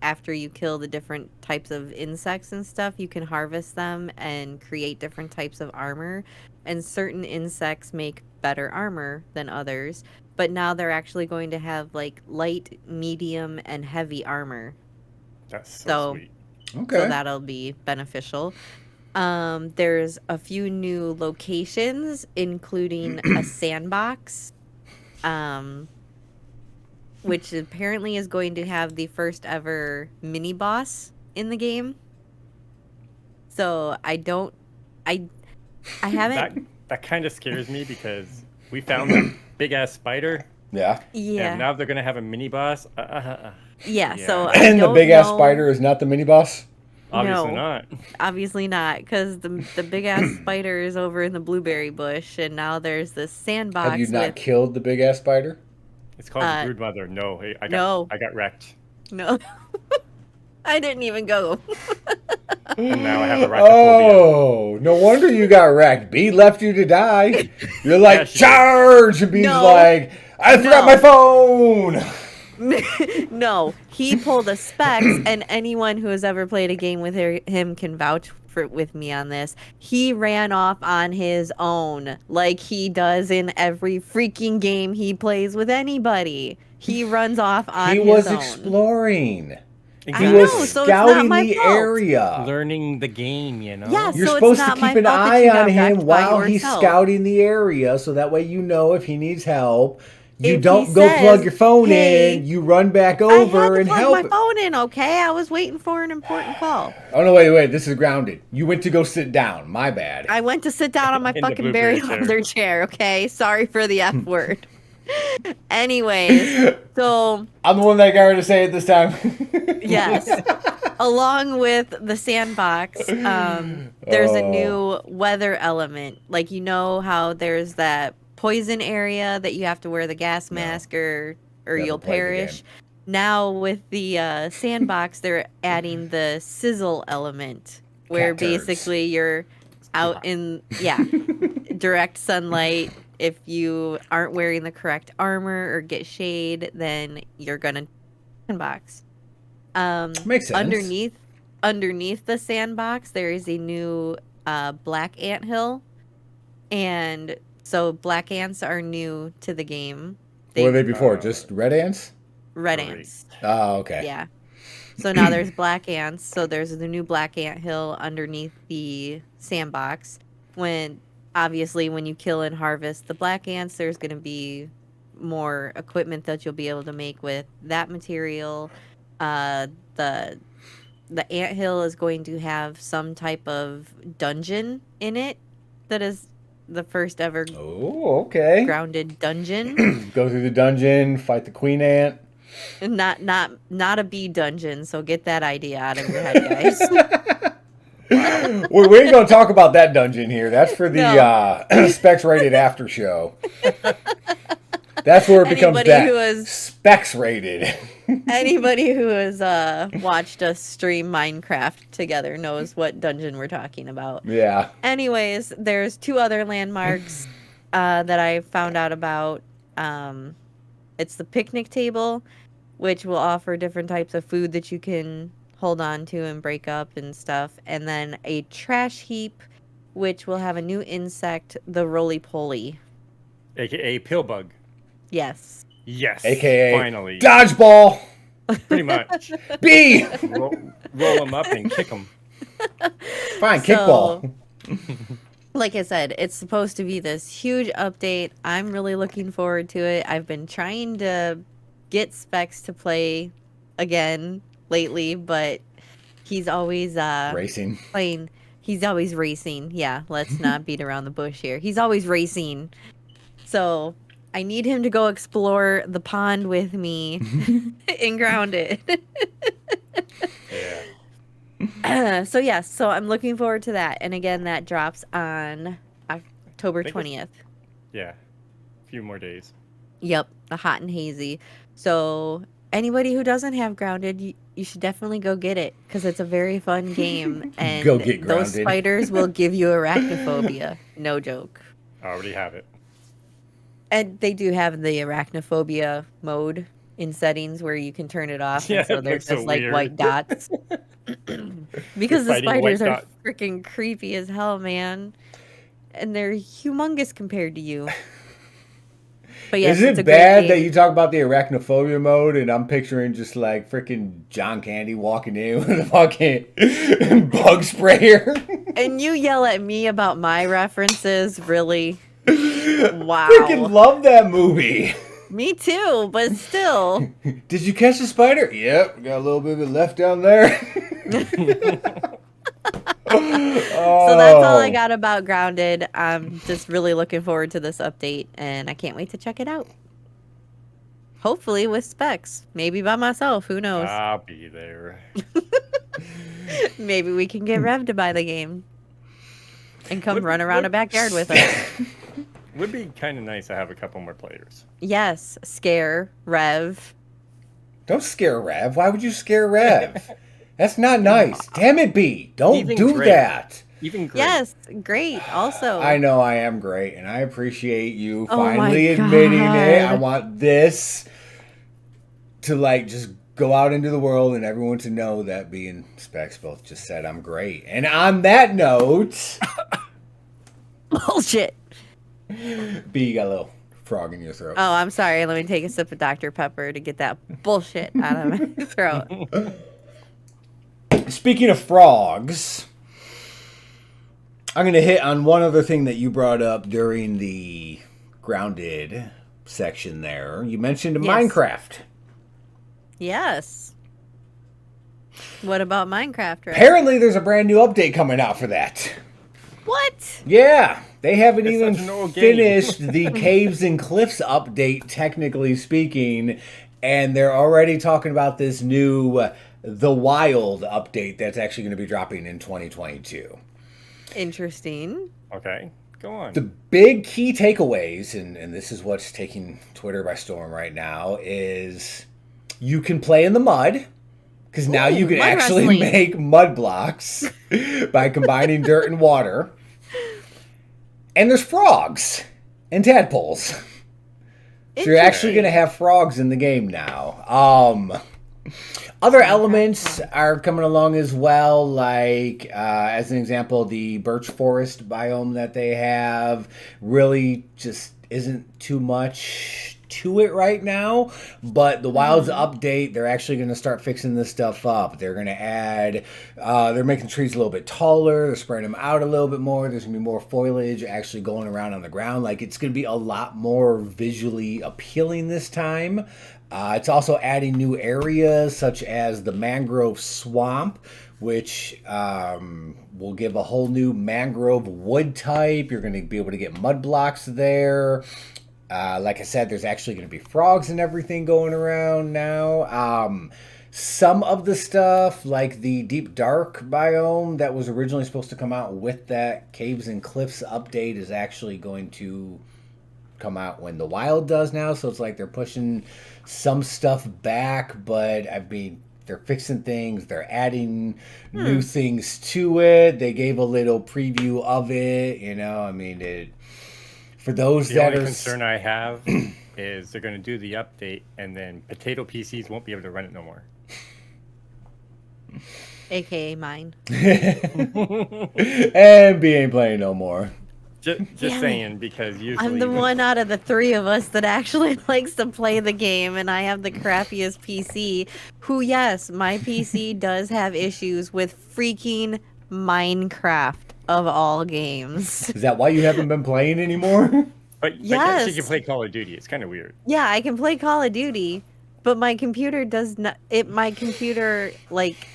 after you kill the different types of insects and stuff, you can harvest them and create different types of armor. And certain insects make better armor than others. But now they're actually going to have like light, medium, and heavy armor. That's so So, sweet. Okay. so that'll be beneficial. There's a few new locations, including a sandbox, which apparently is going to have the first ever mini boss in the game. So I haven't. That kind of scares me because we found that big ass spider, Yeah. Yeah. and now they're gonna have a mini boss. Yeah. Yeah. So I And the don't big ass know- spider is not the mini boss? Obviously No. not. Obviously not, because the big ass spider is over in the blueberry bush, and now there's this sandbox. Have you not with killed the big ass spider? It's called the brood mother. No, I no. got wrecked, No. I didn't even go. and now I have arachnophobia. Oh, no wonder you got wrecked. B left you to die. You're like, Yeah, she did. charge! And B's No. like, I forgot No. my phone! No, he pulled a Specs, and anyone who has ever played a game with him can vouch with me on this. He ran off on his own, like he does in every freaking game he plays with anybody. He runs off on He his was own. exploring. I He know, was so it's not scouting my the fault. area. Learning the game, you know. Yes. You're So it's supposed to not my keep an fault that eye you on got him wrecked by while he's yourself. scouting the area, so that way you know if he needs help. You If don't he go says, plug your phone "Hey, in. You run back I had over to and plug help my him. phone in, okay? I was waiting for an important call. Oh no! Wait! This is grounded. You went to go sit down. My bad. I went to sit down on my In the fucking blueberry berry chair. leather chair, okay? Sorry for the F word. Anyways, so I'm the one that got her to say it this time. yes, along with the sandbox, there's a new weather element. Like, you know how there's that poison area that you have to wear the gas mask or Never you'll played the perish. game. Now with the sandbox, they're adding the sizzle element, where Cat turds. basically you're out in direct sunlight. If you aren't wearing the correct armor or get shade, then you're gonna sandbox. Makes sense. Underneath the sandbox, there is a new black ant hill, and so black ants are new to the game. What were they before? Just red ants? Red Great. ants. Oh, okay. Yeah. So now there's black ants. So there's the new black ant hill underneath the sandbox. Obviously when you kill and harvest the black ants, there's going to be more equipment that you'll be able to make with that material. The ant hill is going to have some type of dungeon in it that is the first ever Oh, okay. grounded dungeon. Go through the dungeon, fight the queen ant. Not a bee dungeon, so get that idea out of your head, guys. We ain't gonna talk about that dungeon here. That's for the No. SpecsRated after show. That's where it becomes Anybody that. who has- SpecsRated. Anybody who has watched us stream Minecraft together knows what dungeon we're talking about. Yeah. Anyways, there's two other landmarks that I found out about. It's the picnic table, which will offer different types of food that you can hold on to and break up and stuff. And then a trash heap, which will have a new insect, the roly-poly. AKA pill bug. Yes. Yes. AKA finally. dodgeball. Pretty much. B. roll them up and kick them. Fine, So- kickball. Like I said, it's supposed to be this huge update. I'm really looking forward to it. I've been trying to get Specs to play again lately, but he's always Racing. playing. He's always racing. Yeah, let's not beat around the bush here. He's always racing. So I need him to go explore the pond with me and ground it. Yeah. So I'm looking forward to that. And again, that drops on October Think it's- 20th. Yeah. A few more days. Yep, the hot and hazy. So anybody who doesn't have grounded, you should definitely go get it because it's a very fun game. And Go get those grounded. spiders will give you arachnophobia. No joke. I already have it. And they do have the arachnophobia mode in settings where you can turn it off, Yeah, and so it they're looks so just like weird. white dots. Because the fighting spiders white are dot. freaking creepy as hell, man. And they're humongous compared to you. But yes, Is it's a it great bad that game. you talk about the arachnophobia mode and I'm picturing just like freaking John Candy walking in with a fucking bug sprayer? And you yell at me about my references, really? Freaking Wow. love that movie. Me too, but still. Did you catch the spider? Yep, got a little bit of it left down there. So that's all I Oh. got about Grounded. I'm just really looking forward to this update, and I can't wait to check it out. Hopefully with specs. Maybe by myself. Who knows? I'll be there. Maybe we can get Rev to buy the game and come Would- run around would- a backyard with us. Would be kind of nice to have a couple more players. Yes, scare Rev. Don't scare Rev. Why would you scare Rev? That's not nice. Damn it, B. Don't Even do great. that. Even great. Yes, great. Also, I know I am great, and I appreciate you Oh my finally admitting it. I God. want this to like just go out into the world and everyone to know that B and Specs both just said I'm great. And on that note, bullshit. B, you got a little frog in your throat. Oh, I'm sorry. Let me take a sip of Dr. Pepper to get that bullshit out of my throat. Speaking of frogs, I'm going to hit on one other thing that you brought up during the Grounded section there. You mentioned Yes. Minecraft. Yes. What about Minecraft, right? Apparently, there's a brand new update coming out for that. What? Yeah, they haven't It's even such an old game. finished the Caves and Cliffs update, technically speaking, and they're already talking about this new The Wild update that's actually going to be dropping in 2022. Interesting. Okay, go on. The big key takeaways, and this is what's taking Twitter by storm right now, is you can play in the mud. Because now you Ooh, can mud actually wrestling. make mud blocks by combining dirt and water. And there's frogs and tadpoles. So you're actually going to have frogs in the game now. Other elements are coming along as well, like, as an example, the birch forest biome that they have really just isn't too much to it right now, but the Wilds update, they're actually going to start fixing this stuff up. They're going to add, they're making trees a little bit taller, they're spreading them out a little bit more, there's going to be more foliage actually going around on the ground. Like, it's going to be a lot more visually appealing this time. It's also adding new areas such as the mangrove swamp, which will give a whole new mangrove wood type. You're going to be able to get mud blocks there. Like I said, there's actually going to be frogs and everything going around now. Some of the stuff, like the Deep Dark biome that was originally supposed to come out with that Caves and Cliffs update, is actually going to come out when the Wild does now. So it's like they're pushing some stuff back, but I mean, they're fixing things, they're adding new things to it. They gave a little preview of it, you know. I mean, for those The that only are concern I have is they're going to do the update, and then potato PCs won't be able to run it no more. AKA mine. and B ain't playing no more. Just Damn it. saying, because usually I'm the one out of the three of us that actually likes to play the game, and I have the crappiest PC. Who, yes, my PC does have issues with freaking Minecraft of all games. Is that why you haven't been playing anymore? But yes, you Yes. can play Call of Duty. It's kind of weird. Yeah, I can play Call of Duty, but my computer does not. My computer like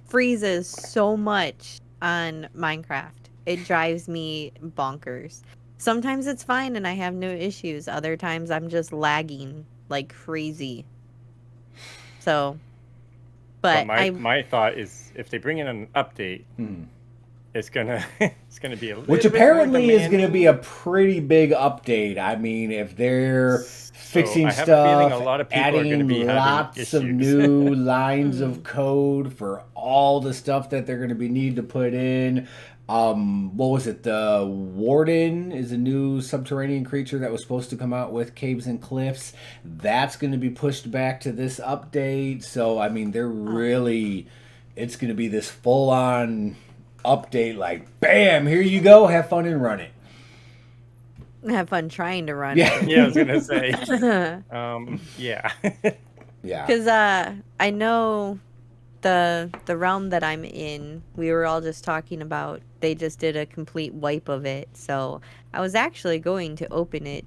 freezes so much on Minecraft. It drives me bonkers. Sometimes it's fine and I have no issues. Other times I'm just lagging like crazy. So, but But my thought is, if they bring in an update, it's gonna be a little Which bit more apparently is going to demanding. be a pretty big update. I mean, if they're So fixing I have a feeling stuff, a lot of people are going to adding be having lots of issues. new lines Hmm. of code for all the stuff that they're going to be need to put in. What was it? The Warden is a new subterranean creature that was supposed to come out with caves and cliffs. That's going to be pushed back to this update. So I mean, they're Oh. really, it's going to be this full on update. Like, bam, here you go. Have fun and run it. Have fun trying to run Yeah, Yeah, I was gonna say. it. Yeah. yeah. Because I know the realm that I'm in, we were all just talking about, they just did a complete wipe of it. So I was actually going to open it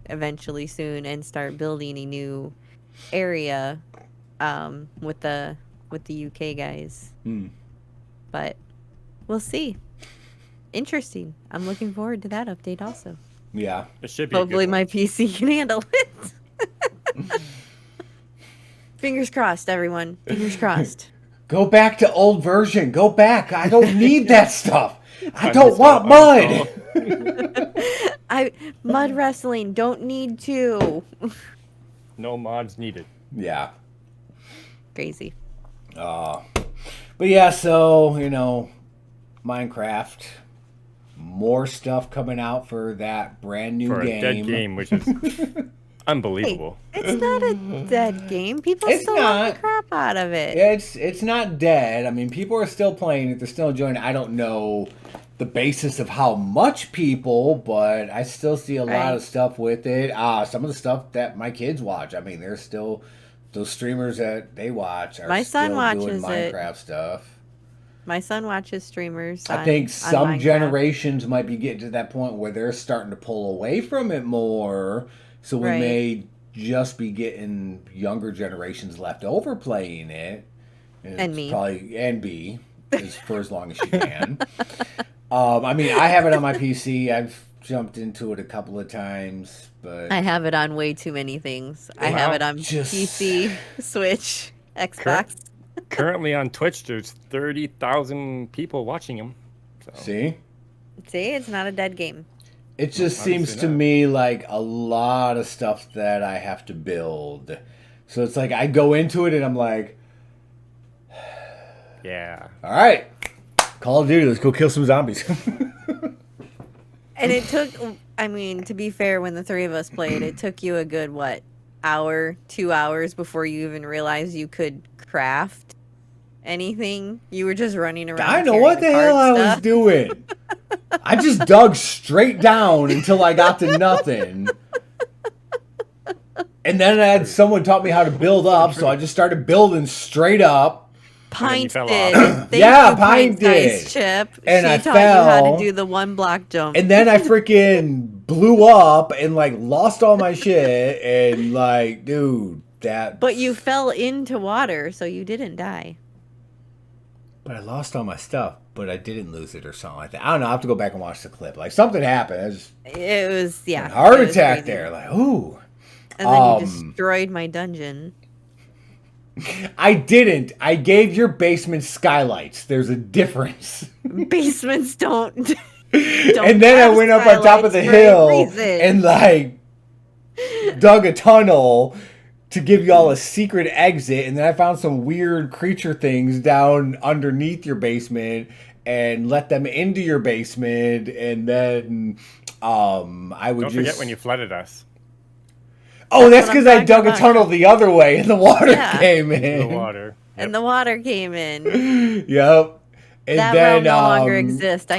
eventually soon and start building a new area with the UK guys. Hmm. But we'll see. Interesting. I'm looking forward to that update also. Yeah. It should be a Hopefully good my one. PC can handle it. Fingers crossed, everyone. Fingers crossed. Go back to old version. Go back. I don't need that stuff. I don't Uninstall, want mud. Mud wrestling don't need to. No mods needed. Yeah. Crazy. But yeah, so, Minecraft. More stuff coming out for that brand new For game. a dead game, which is unbelievable. It's not a dead game. People It's still love not. the crap out of it. It's not dead. I mean, people are still playing it. They're still enjoying it. I don't know the basis of how much people, but I still see a lot Right. of stuff with it. Some of the stuff that my kids watch. I mean, they're still those streamers that they watch are My son still doing watches it. Minecraft stuff. My son watches streamers. I think on some Minecraft. generations might be getting to that point where they're starting to pull away from it more. So we Right. may just be getting younger generations left over playing it. And it's me. Probably, and B, for as long as you can. I mean, I have it on my PC. I've jumped into it a couple of times, but I have it on way too many things. I have it on Just- PC, Switch, Xbox. Currently on Twitch, there's 30,000 people watching him. So. see? See, it's not a dead game. It just Obviously seems to not. me like a lot of stuff that I have to build. So it's like I go into it and I'm like, Yeah. all right, Call of Duty, let's go kill some zombies. And it took, I mean, to be fair, when the three of us played, it took you a good, what, hour, 2 hours before you even realized you could craft anything. You were just running around. I know what the carrying hell I hard was stuff. doing. I just dug straight down until I got to nothing. And then I had someone taught me how to build up, so I just started building straight up. Pint fell did. off. Thank Yeah, you, Pint did. Size Chip. And she I taught you how fell. to do the one block jump. And then I freaking blew up and like lost all my shit and like, dude, that. But you fell into water, so you didn't die. But I lost all my stuff, but I didn't lose it or something like that. I don't know. I have to go back and watch the clip. Like something happened. I just It was, yeah. heart it was attack crazy. there. Like, ooh. And then you destroyed my dungeon. I didn't. I gave your basement skylights. There's a difference. Basements don't. And then I have went up on top of the skylights for a hill reason. and like dug a tunnel to give y'all a secret exit. And then I found some weird creature things down underneath your basement and let them into your basement. And then I would Don't just forget when you flooded us. Oh, that's what I'm because I talking dug a about. tunnel the other way and the water Yeah. came The in. water. And the water came in. Yep. And That then, realm no longer exists. I I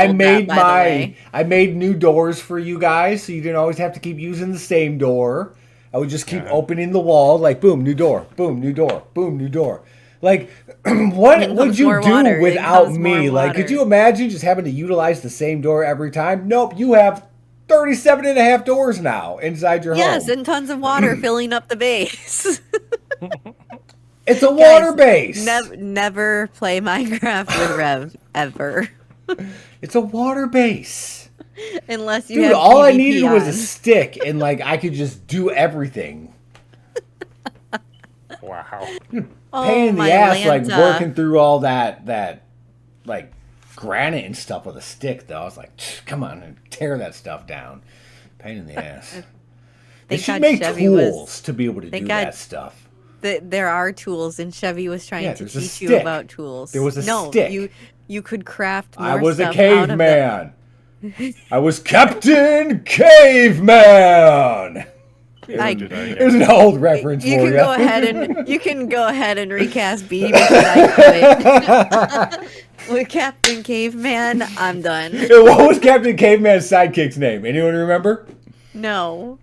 canceled made that, by the way. I made new doors for you guys, so you didn't always have to keep using the same door. I would just keep opening the wall, like boom, new door, boom, new door, boom, new door. Like, what In would comes you more do water. In without comes me? more Like, could water. you imagine just having to utilize the same door every time? Nope, you have 37 and a half doors now inside your Yes, home. and tons of water filling up the base. It's a Guys, water base. Never play Minecraft with Rev ever, It's a water base. unless you Dude, have all I PvP needed was a on. stick, and like I could just do everything. Wow. Pain in the my ass, like Lanta. working through all that like granite and stuff with a stick, though. I was like, come on, and tear that stuff down. Pain in the ass. They should God make Chevy tools to be able to do God that stuff. there are tools, and Chevy was trying to there's a teach you stick. about tools. There was a no, stick. You could craft more I was a stuff out of caveman. I was Captain Caveman. It was an old reference you for can you. go ahead and you can go ahead and recast B because I quit. With Captain Caveman, I'm done. What was Captain Caveman's sidekick's name? Anyone remember? No.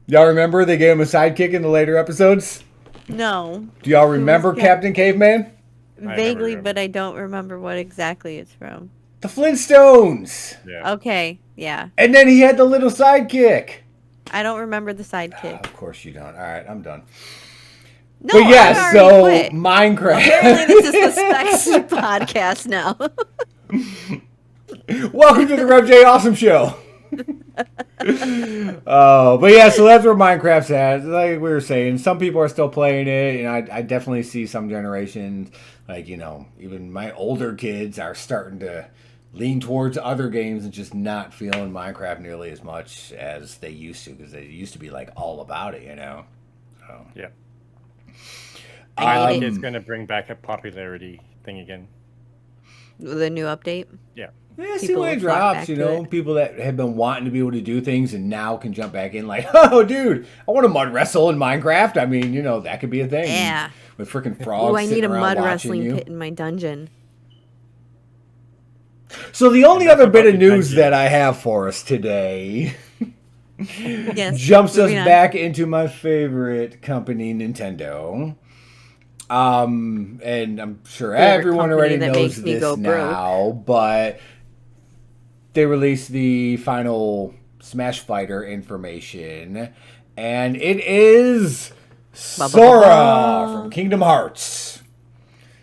Y'all remember they gave him a sidekick in the later episodes? No. Do y'all remember Captain Caveman? Vaguely, but I don't remember what exactly it's from. The Flintstones. Yeah. Okay, yeah. And then he had the little sidekick. I don't remember the sidekick. Of course you don't. All right, I'm done. No, But yeah, I so quit. Minecraft. Apparently this is the Specs podcast now. Welcome to the Rev J Awesome Show. But yeah, so that's where Minecraft's at. Like we were saying, some people are still playing it. You know, I definitely see some generations, like, you know, even my older kids are starting to lean towards other games and just not feeling Minecraft nearly as much as they used to, because they used to be like all about it, you know. So Yeah. I I need think it. it's going to bring back a popularity thing again. The new update. Yeah. yeah, see People when it will flock drops, back you to know, it. people that have been wanting to be able to do things and now can jump back in like, oh, dude, I want to mud wrestle in Minecraft. I mean, you know, that could be a thing. Yeah. With freaking frogs Ooh, I need sitting a around mud watching wrestling you. pit in my dungeon. So the only Enough other bit about of the news dungeon. that I have for us today Yes. jumps us moving on. back into my favorite company, Nintendo. And I'm sure Favorite everyone company already that knows makes me this go broke. now, but they released the final Smash Fighter information, and it is Sora from Kingdom Hearts.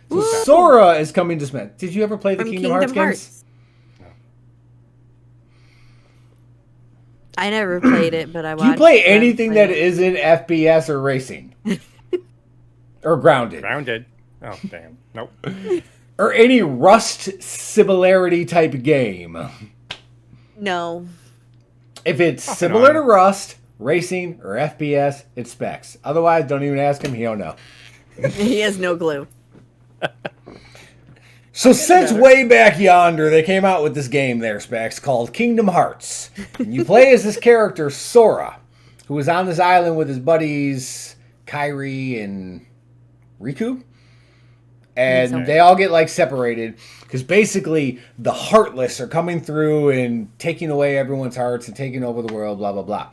So Woo! Sora is coming to Smash. Did you ever play the From Kingdom Hearts games? I never played it, but I watched. Do you play them anything play that it. isn't FPS or racing? Or grounded? Grounded. Oh, damn. Nope. Or any Rust similarity type game? No. If it's Off and similar on. to Rust, racing, or FPS, it's Specs. Otherwise, don't even ask him. He don't know. He has no glue. So since way back yonder, they came out with this game there, Specs, called Kingdom Hearts. And you play as this character, Sora, who is on this island with his buddies, Kairi and Riku. And they all get like separated because basically the Heartless are coming through and taking away everyone's hearts and taking over the world, blah, blah, blah.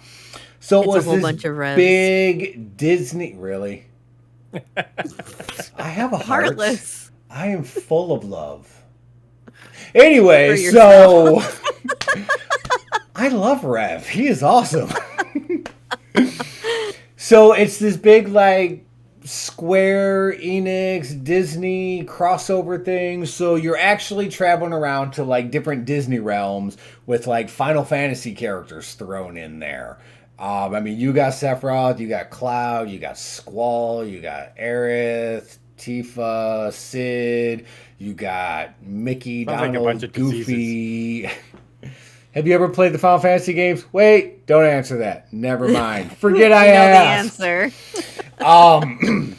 So it It's a was whole this bunch of revs. big Disney... Really? I have a heart. Heartless. I am full of love. Anyway, For so I love Rev. He is awesome. So it's this big like Square Enix Disney crossover thing. So you're actually traveling around to like different Disney realms with like Final Fantasy characters thrown in there. I mean, you got Sephiroth, you got Cloud, you got Squall, you got Aerith, Tifa, Sid, you got Mickey, Sounds like a Donald, bunch of Goofy. Have you ever played the Final Fantasy games? Wait, don't answer that. Never mind. Forget I You know asked. the answer.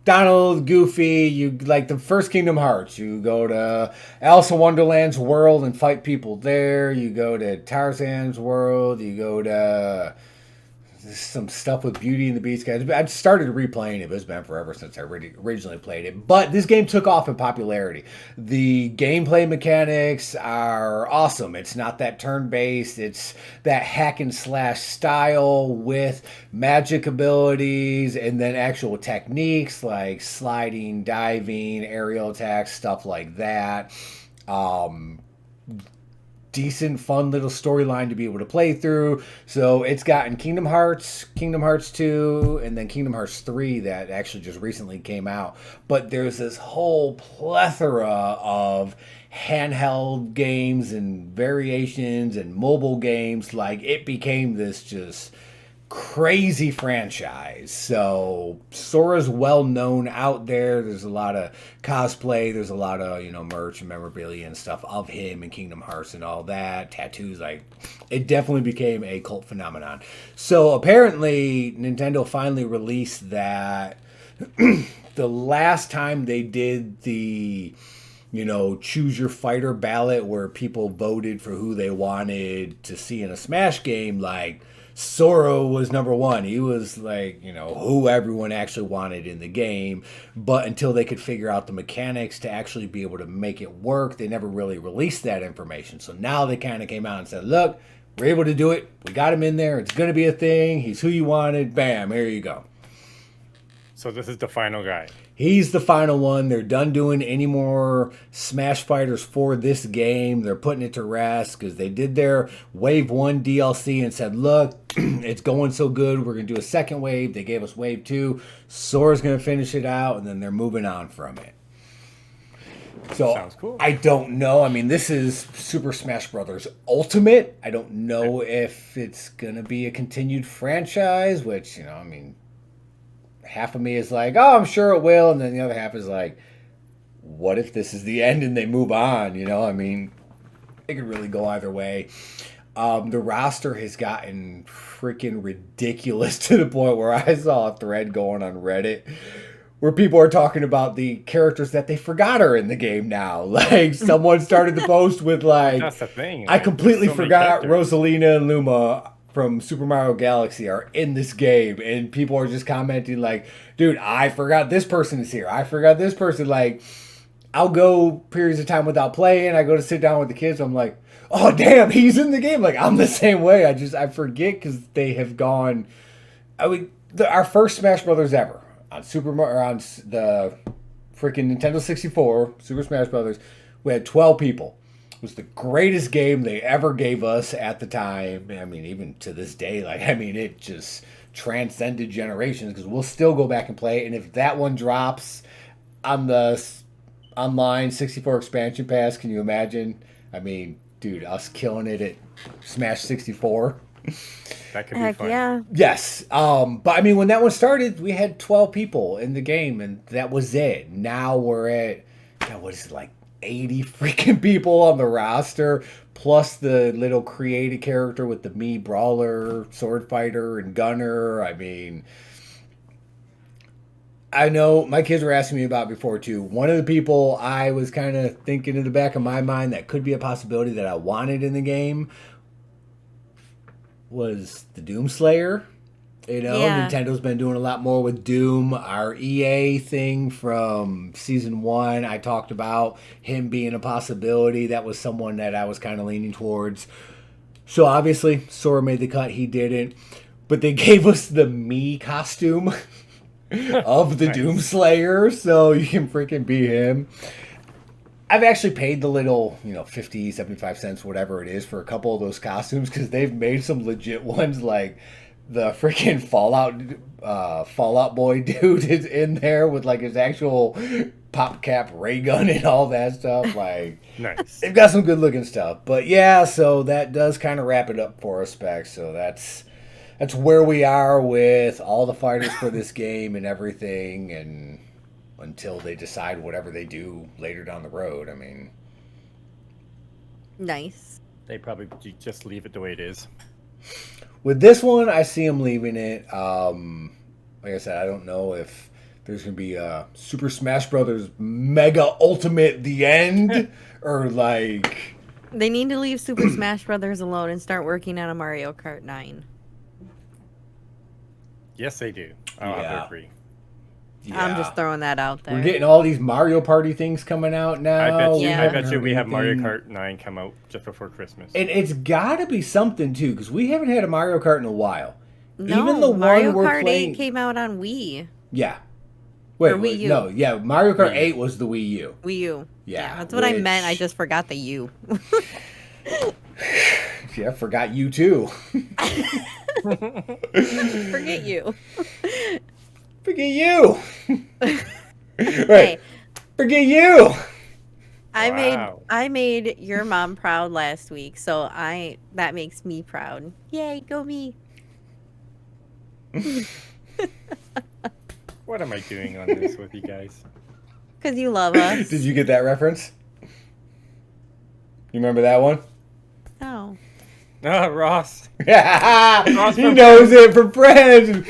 Donald, Goofy, you like the first Kingdom Hearts. You go to Alice in Wonderland's world and fight people there. You go to Tarzan's world. You go to some stuff with Beauty and the Beast guys. I started replaying it, but it's been forever since I originally played it. But this game took off in popularity. The gameplay mechanics are awesome. It's not that turn-based. It's that hack and slash style with magic abilities and then actual techniques like sliding, diving, aerial attacks, stuff like that. Decent, fun little storyline to be able to play through. So it's gotten Kingdom Hearts 2, and then Kingdom Hearts 3 that actually just recently came out. But there's this whole plethora of handheld games and variations and mobile games. Like, it became this just crazy franchise. So Sora's well known out there. There's a lot of cosplay. There's a lot of, merch and memorabilia and stuff of him and Kingdom Hearts and all that. Tattoos, like, it definitely became a cult phenomenon. So apparently Nintendo finally released that the last time they did the choose your fighter ballot where people voted for who they wanted to see in a Smash game, like Sora was number one. He was like, who everyone actually wanted in the game. But until they could figure out the mechanics to actually be able to make it work, they never really released that information. So now they kind of came out and said, look, we're able to do it. We got him in there. It's going to be a thing. He's who you wanted. Bam, here you go. So this is the final guy. He's the final one. They're done doing any more Smash Fighters for this game. They're putting it to rest because they did their Wave 1 DLC and said, look, it's going so good. We're going to do a second wave. They gave us Wave 2. Sora's going to finish it out, and then they're moving on from it. So sounds cool. I don't know. I mean, this is Super Smash Brothers Ultimate. I don't know if it's going to be a continued franchise, which, half of me is like, oh, I'm sure it will. And then the other half is like, what if this is the end and they move on? It could really go either way. The roster has gotten freaking ridiculous to the point where I saw a thread going on Reddit where people are talking about the characters that they forgot are in the game now. Like, someone started the post with, like, that's the thing. I completely forgot Rosalina and Luma from Super Mario Galaxy are in this game, and people are just commenting like, dude, I forgot this person is here. I forgot this person. Like, I'll go periods of time without playing. I go to sit down with the kids. I'm like, oh, damn, he's in the game. Like, I'm the same way. I forget because they have gone. Our first Smash Brothers ever on on the freaking Nintendo 64, Super Smash Brothers, we had 12 people. It was the greatest game they ever gave us at the time. I mean, even to this day, it just transcended generations because we'll still go back and play it. And if that one drops on the online 64 expansion pass, can you imagine? I mean, dude, us killing it at Smash 64. That could be fun. Yeah. Yes. But when that one started, we had 12 people in the game, and that was it. Now we're at, what is it, like 80 freaking people on the roster, plus the little created character with the Mii Brawler, Sword Fighter, and Gunner. I know my kids were asking me about before, too. One of the people I was kind of thinking in the back of my mind that could be a possibility that I wanted in the game was the Doomslayer. Nintendo's been doing a lot more with Doom. Our EA thing from Season 1, I talked about him being a possibility. That was someone that I was kind of leaning towards. So obviously, Sora made the cut. He didn't. But they gave us the Mii costume of the Doomslayer, so you can freaking be him. I've actually paid the little, 50, 75 cents, whatever it is, for a couple of those costumes because they've made some legit ones like the freaking Fallout Boy dude is in there with like his actual pop cap ray gun and all that stuff. Like, nice. They've got some good looking stuff. But yeah, so that does kind of wrap it up for us, Specs. So that's where we are with all the fighters for this game and everything, and until they decide whatever they do later down the road. Nice. They probably just leave it the way it is. With this one, I see them leaving it. Like I said, I don't know if there's going to be a Super Smash Brothers Mega Ultimate The End, or like... They need to leave Super Smash Brothers alone and start working on a Mario Kart 9. Yes, they do. I'll have to agree. Yeah. I'm just throwing that out there. We're getting all these Mario Party things coming out now. I bet you we have Mario Kart 9 come out just before Christmas. And it's got to be something, too, because we haven't had a Mario Kart in a while. No, even the Mario one we're Kart playing... 8 came out on Wii. Yeah. Wait, Wii U. No, yeah, Mario Kart 8 was the Wii U. Wii U. Yeah, that's what I meant. I just forgot the U. Yeah, forgot you, too. Forget you. Forget you. Hey, forget you. I made your mom proud last week, so that makes me proud. Yay, go me. What am I doing on this with you guys? Because you love us. Did you get that reference? You remember that one? No. Ah, Ross. He knows it from Friends.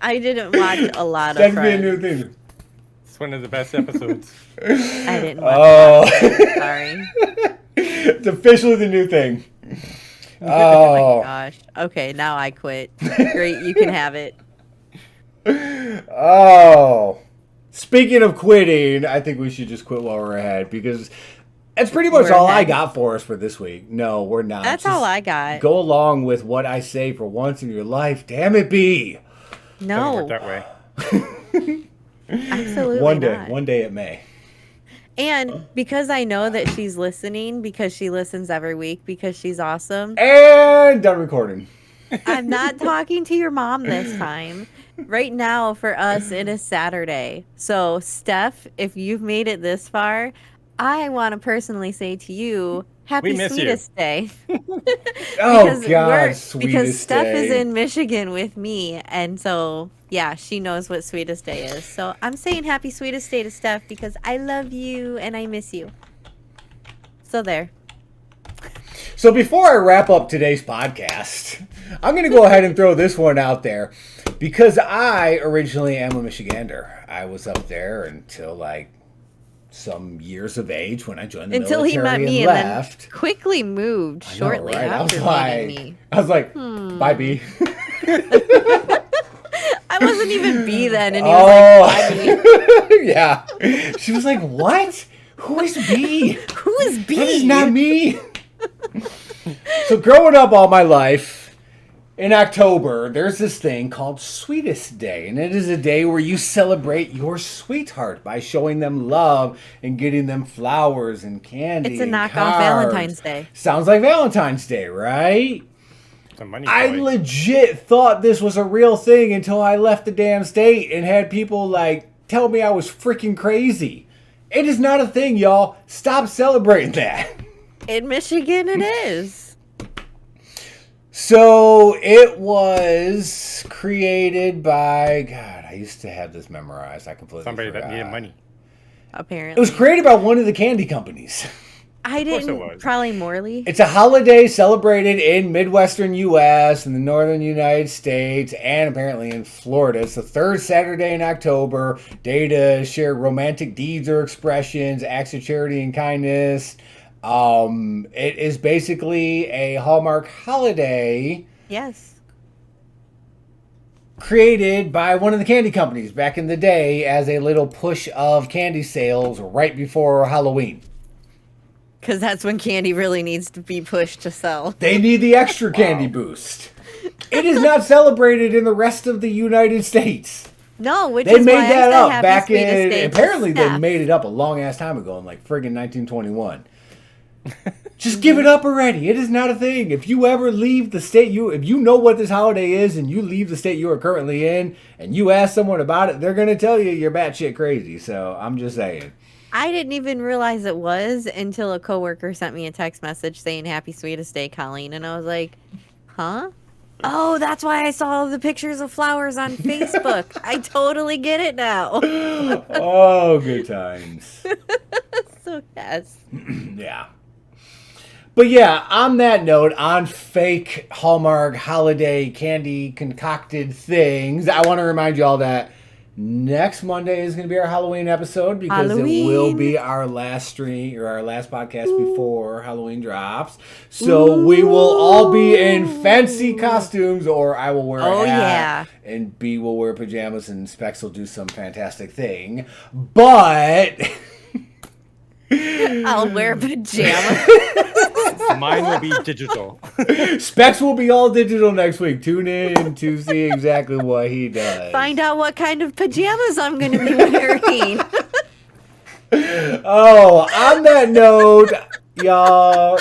I didn't watch a lot of That'd be a Friends. new thing. It's one of the best episodes. I didn't watch Oh. Sorry. It's officially the new thing. Oh my gosh. Okay, now I quit. Great, you can have it. Oh. Speaking of quitting, I think we should just quit while we're ahead because that's pretty much We're all I ahead. got for us for this week. No, we're not. That's Just all I got. Go along with what I say for once in your life. Damn it, B. Doesn't work No, that way. absolutely One day. not. One day it may. And because I know that she's listening, because she listens every week, because she's awesome, And done recording. I'm not talking to your mom this time. Right now, for us, it is Saturday. So, Steph, if you've made it this far, I want to personally say to you, Happy We miss you. Sweetest Day. Oh, God, because Sweetest Steph is Day. in Michigan with me, and so yeah, she knows what Sweetest Day is. So I'm saying Happy Sweetest Day to Steph because I love you and I miss you. So there. So before I wrap up today's podcast, I'm going to go ahead and throw this one out there because I originally am a Michigander. I was up there until like some years of age when I joined the Until he military met me and and left. then quickly moved I know, shortly right? after meeting me. I was like, bye, B. I wasn't even B then, and he was like, "Bye, B." Yeah. She was like, what? Who is B? Who is B? That is not me. So growing up all my life, in October, there's this thing called Sweetest Day. And it is a day where you celebrate your sweetheart by showing them love and getting them flowers and candy. It's a and knockoff cards. Valentine's Day. Sounds like Valentine's Day, right? It's a money I toy. legit thought this was a real thing until I left the damn state and had people like tell me I was freaking crazy. It is not a thing, y'all. Stop celebrating that. In Michigan, it is. So it was created by God. I used to have this memorized. I completely Somebody that forgot. needed money. Apparently, It was created by one of the candy companies. I course it didn't. was. Probably Morley. It's a holiday celebrated in Midwestern U.S., in the northern United States, and apparently in Florida. It's the third Saturday in October. Day to share romantic deeds or expressions, acts of charity and kindness. It is basically a Hallmark holiday Yes. created by one of the candy companies back in the day as a little push of candy sales right before Halloween. Because that's when candy really needs to be pushed to sell. They need the extra candy boost. It is not celebrated in the rest of the United States. No, which They is made why I that said up Happy back Sweetest in. Day to Apparently, they Steph. made it up a long ass time ago in like friggin' 1921. Just give it up already. It is not a thing. If you ever leave the state if you know what this holiday is and you leave the state you are currently in and you ask someone about it, they're gonna tell you you're batshit crazy. So I'm just saying. I didn't even realize it was until a coworker sent me a text message saying Happy Sweetest Day, Colleen. And I was like, huh? Oh, that's why I saw the pictures of flowers on Facebook. I totally get it now. Oh, good times. So, yes. Yeah. But yeah, on that note, on fake Hallmark holiday candy concocted things, I want to remind you all that next Monday is going to be our Halloween episode because it will Halloween. be our last stream or our last podcast before Halloween drops. So we will all be in fancy costumes, or I will wear Oh, a hat, yeah. and B will wear pajamas, and Specs will do some fantastic thing. But I'll wear pajamas. Mine will be digital. Specs will be all digital next week. Tune in to see exactly what he does. Find out what kind of pajamas I'm going to be wearing. Oh, on that note, y'all,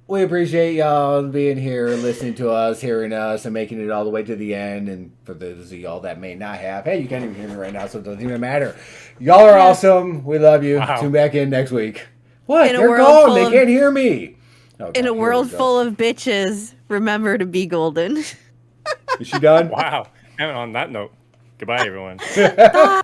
we appreciate y'all being here, listening to us, hearing us, and making it all the way to the end. And for those of y'all that may not have, hey, you can't even hear me right now, so it doesn't even matter. Y'all are awesome. We love you. Wow. Tune back in next week. What? In a They're world gone. full They of- can't hear me. Okay, In a here we world go. full of bitches, Remember to be golden. Is she done? Wow. And on that note, goodbye, everyone. Bye.